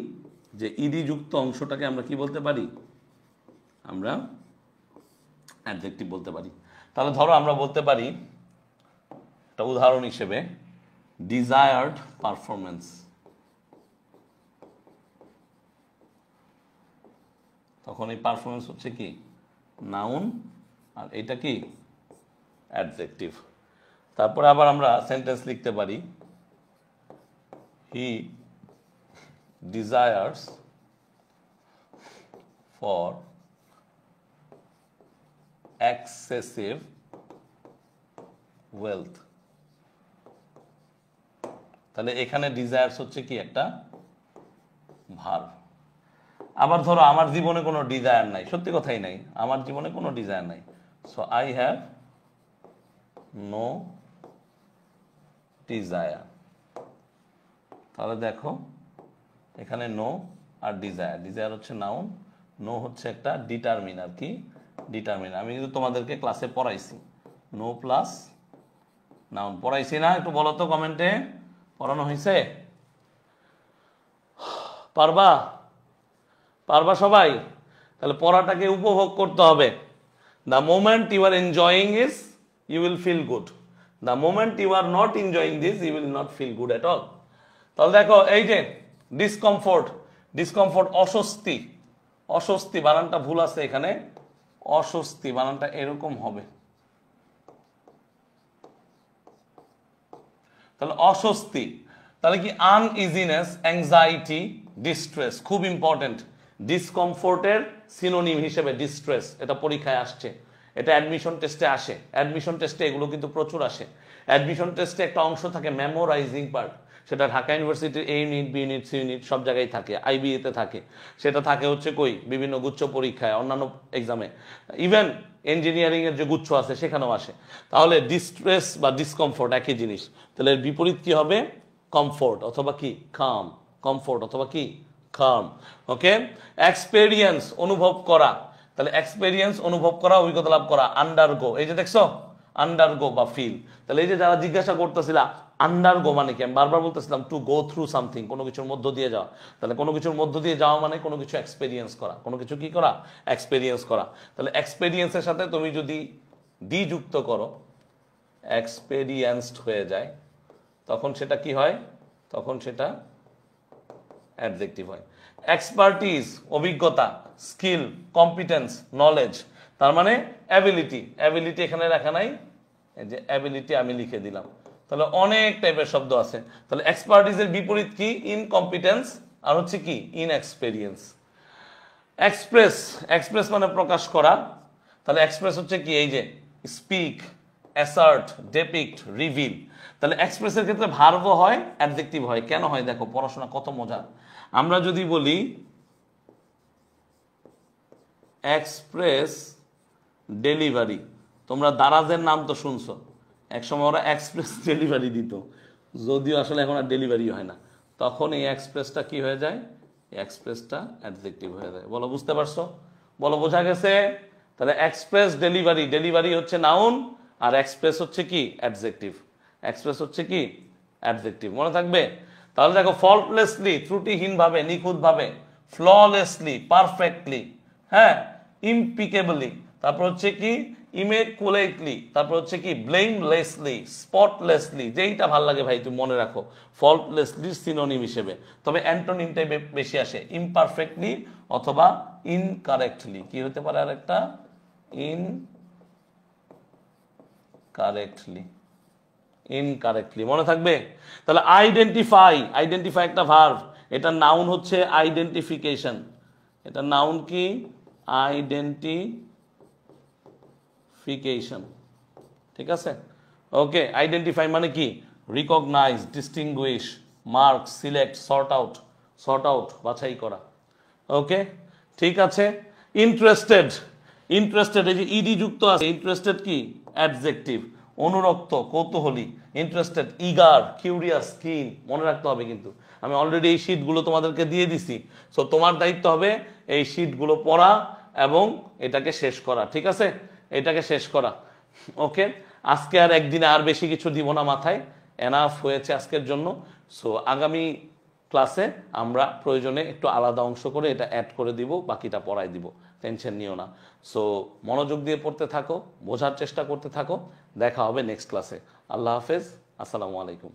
যে ইডি যুক্ত অংশটাকে আমরা কি বলতে পারি? আমরা অ্যাডজেক্টিভ বলতে পারি। তাহলে ধরো আমরা বলতে পারি একটা উদাহরণ হিসেবে, ডিজায়ার্ড পারফরমেন্স। তখন এই পারফরমেন্স হচ্ছে কি? নাউন, আর এটা কি? অ্যাডজেক্টিভ। তারপরে আবার আমরা সেন্টেন্স লিখতে পারি, হি ডিজায়ার্স ফর এক্সেসিভ ওয়েলথ। তাহলে এখানে ডিজায়ার্স হচ্ছে কি? একটা ভার্ব। আবার ধরো আমার জীবনে কোনো ডিজায়ার নাই, সত্যি কথাই নাই, আমার জীবনে কোনো ডিজায়ার নাই, so I have no desire. তাহলে দেখো এখানে নো আর ডিজায়ার, ডিজায়ার হচ্ছে নাউন, নো হচ্ছে একটা ডিটারমিনার। কি ডিটারমিনার? আমি কিন্তু তোমাদেরকে ক্লাসে পড়াইছি, নো প্লাস নাউন পড়াইছি না? একটু বলো তো কমেন্টে, পড়ানো হয়েছে? পারবা? পারবা সবাই? তাহলে পড়াটাকে উপভোগ করতে হবে। The moment you are enjoying this, you will feel good. The moment you are not enjoying this, you will not feel good at all. তাহলে দেখো এই যে ডিসকমফোর্ট, ডিসকমফোর্ট অস্বস্তি, অস্বস্তি বানানটা ভুল আছে এখানে, অস্বস্তি বানানটা এরকম হবে। তাহলে অস্বস্তি, তাহলে কি? Uneasiness, anxiety, distress. খুব ইম্পর্টেন্ট, ডিসকমফোর্টের সিনোনিম হিসেবে ডিস্ট্রেস, এটা পরীক্ষায় আসছে, এটা অ্যাডমিশন টেস্টে আসে। অ্যাডমিশন টেস্টে এগুলো কিন্তু প্রচুর আসে। অ্যাডমিশন টেস্টে একটা অংশ থাকে মেমোরাইজিং পার্ট, সেটা ঢাকা ইউনিভার্সিটির A unit, B unit, C unit সব জায়গায় থাকে, আইবিএতে থাকে। সেটা থাকে হচ্ছে কই? বিভিন্ন গুচ্ছ পরীক্ষায়, অন্যান্য এক্সামে, ইভেন ইঞ্জিনিয়ারিং এর যে গুচ্ছ আছে সেখানেও আসে। তাহলে ডিস্ট্রেস বা ডিসকমফোর্ট একই জিনিস। তাহলে এর বিপরীত কি হবে? কমফোর্ট অথবা কি? কাম। কমফোর্ট অথবা কি? কাম। ওকে। এক্সপেরিয়েন্স, অনুভব করা। তাহলে এক্সপেরিয়েন্স, অনুভব করা, অভিজ্ঞতা লাভ করা। আন্ডারগো, এই যে দেখছো আন্ডারগো বা ফিল। তাহলে এই যে যারা জিজ্ঞাসা করতেছিল আন্ডারগো মানে কি, আমি বারবার বলতেছিলাম টু গো থ্রু সামথিং, কোনো কিছুর মধ্য দিয়ে যাওয়া। তাহলে কোনো কিছুর মধ্য দিয়ে যাওয়া মানে কোনো কিছু এক্সপেরিয়েন্স করা, কোনো কিছু কি করা? এক্সপেরিয়েন্স করা। তাহলে এক্সপেরিয়েন্সের সাথে তুমি যদি ডি যুক্ত করো, এক্সপেরিয়েন্সড হয়ে যায়, তখন সেটা কি হয়? তখন সেটা অ্যাডজেক্টিভ হয়। এক্সপার্টিজ অভিজ্ঞতা, স্কিল, কম্পিটেন্স, নলেজ, তার মানে অ্যাবিলিটি। অ্যাবিলিটি এখানে লেখা নাই, এই যে অ্যাবিলিটি আমি লিখে দিলাম। তাহলে অনেক টাইপের শব্দ আছে। তাহলে এক্সপার্টিজের বিপরীত কি? ইনকম্পিটেন্স, আর হচ্ছে কি? ইনএক্সপেরিয়েন্স। এক্সপ্রেস, এক্সপ্রেস মানে প্রকাশ করা। তাহলে এক্সপ্রেস হচ্ছে কি? এই যে স্পিক, অ্যাসার্ট, ডেপিক্ট, রিভিল। তাহলে এক্সপ্রেসের ক্ষেত্রে ভার্বও হয়, অ্যাডজেক্টিভ হয়। কেন হয় দেখো, পড়াশোনা কত মজা। আমরা যদি বলি এক্সপ্রেস ডেলিভারি, তোমরা দারাজের নাম তো শুনছো, একসময় ওরা এক্সপ্রেস ডেলিভারি দিত, যদিও আসলে এখন আর ডেলিভারি হয় না। তখন এই এক্সপ্রেসটা কি হয়ে যায়? এক্সপ্রেসটা অ্যাডজেক্টিভ হয়ে যায়। বলো বুঝতে পারছো? বলো বোঝা গেছে? তাহলে এক্সপ্রেস ডেলিভারি, ডেলিভারি হচ্ছে নাউন, আর এক্সপ্রেস হচ্ছে কি? অ্যাডজেক্টিভ। এক্সপ্রেস হচ্ছে কি? অ্যাডজেক্টিভ। মনে থাকবে? তাহলে দেখো, ফল্টলেসলি ত্রুটিহীনভাবে, নিখুঁতভাবে, ফ্ললেসলি পারফেক্টলি, হ্যাঁ, ইম্পিকেবলি, তারপর হচ্ছে কি? ইমেকুলেটলি, তারপর হচ্ছে কি? ব্লেমলেসলি, স্পটলেসলি। যেইটা ভাল লাগে ভাই তুমি মনে রাখো ফল্টলেসলি সিনোনিম হিসেবে। তবে অ্যান্টোনিমটাই বেশি আসে, ইমপারফেক্টলি অথবা ইনকারেক্টলি। কি হতে পারে আরেকটা? Incorrectly, incorrectly. মনে থাকবে? তাহলে আইডেন্টিফাই, আইডেন্টিফাই একটা ভার্ব, এটা নাউন হচ্ছে আইডেন্টিফিকেশন। এটা নাউন কি? আইডেন্টিফিকেশন। ঠিক আছে? ওকে, আইডেন্টিফাই মানে কি? Recognise, distinguish, mark, select, sort out, sort out বাছাই করা। ওকে, ঠিক আছে। ইন্টারেস্টেড, ইন্টারেস্টেড, এই যে ইডি যুক্ত আছে, ইন্টারেস্টেড কি? অ্যাডজেক্টিভ। অনুরক্ত, কৌতূহলী, ইন্টারেস্টেড, ইগার, কিউরিয়াস, কিন। মনে রাখতে হবে কিন্তু আমি অলরেডি এই শীটগুলো তোমাদেরকে দিয়ে দিছি। সো তোমার দায়িত্ব হবে এই শীটগুলো পড়া এবং এটাকে শেষ করা। ঠিক আছে? এটাকে শেষ করা। ওকে, আজকে আর একদিনে আর বেশি কিছু দিব না মাথায়, এনাফ হয়েছে আজকের জন্য। সো আগামী ক্লাসে আমরা প্রয়োজনে একটু আলাদা অংশ করে এটা অ্যাড করে দিব, বাকিটা পড়াই দিব, টেনশন নিও না। সো মনোযোগ দিয়ে পড়তে থাকো, বোঝার চেষ্টা করতে থাকো। দেখা হবে নেক্সট ক্লাসে। আল্লাহ হাফেজ, আসসালামু আলাইকুম।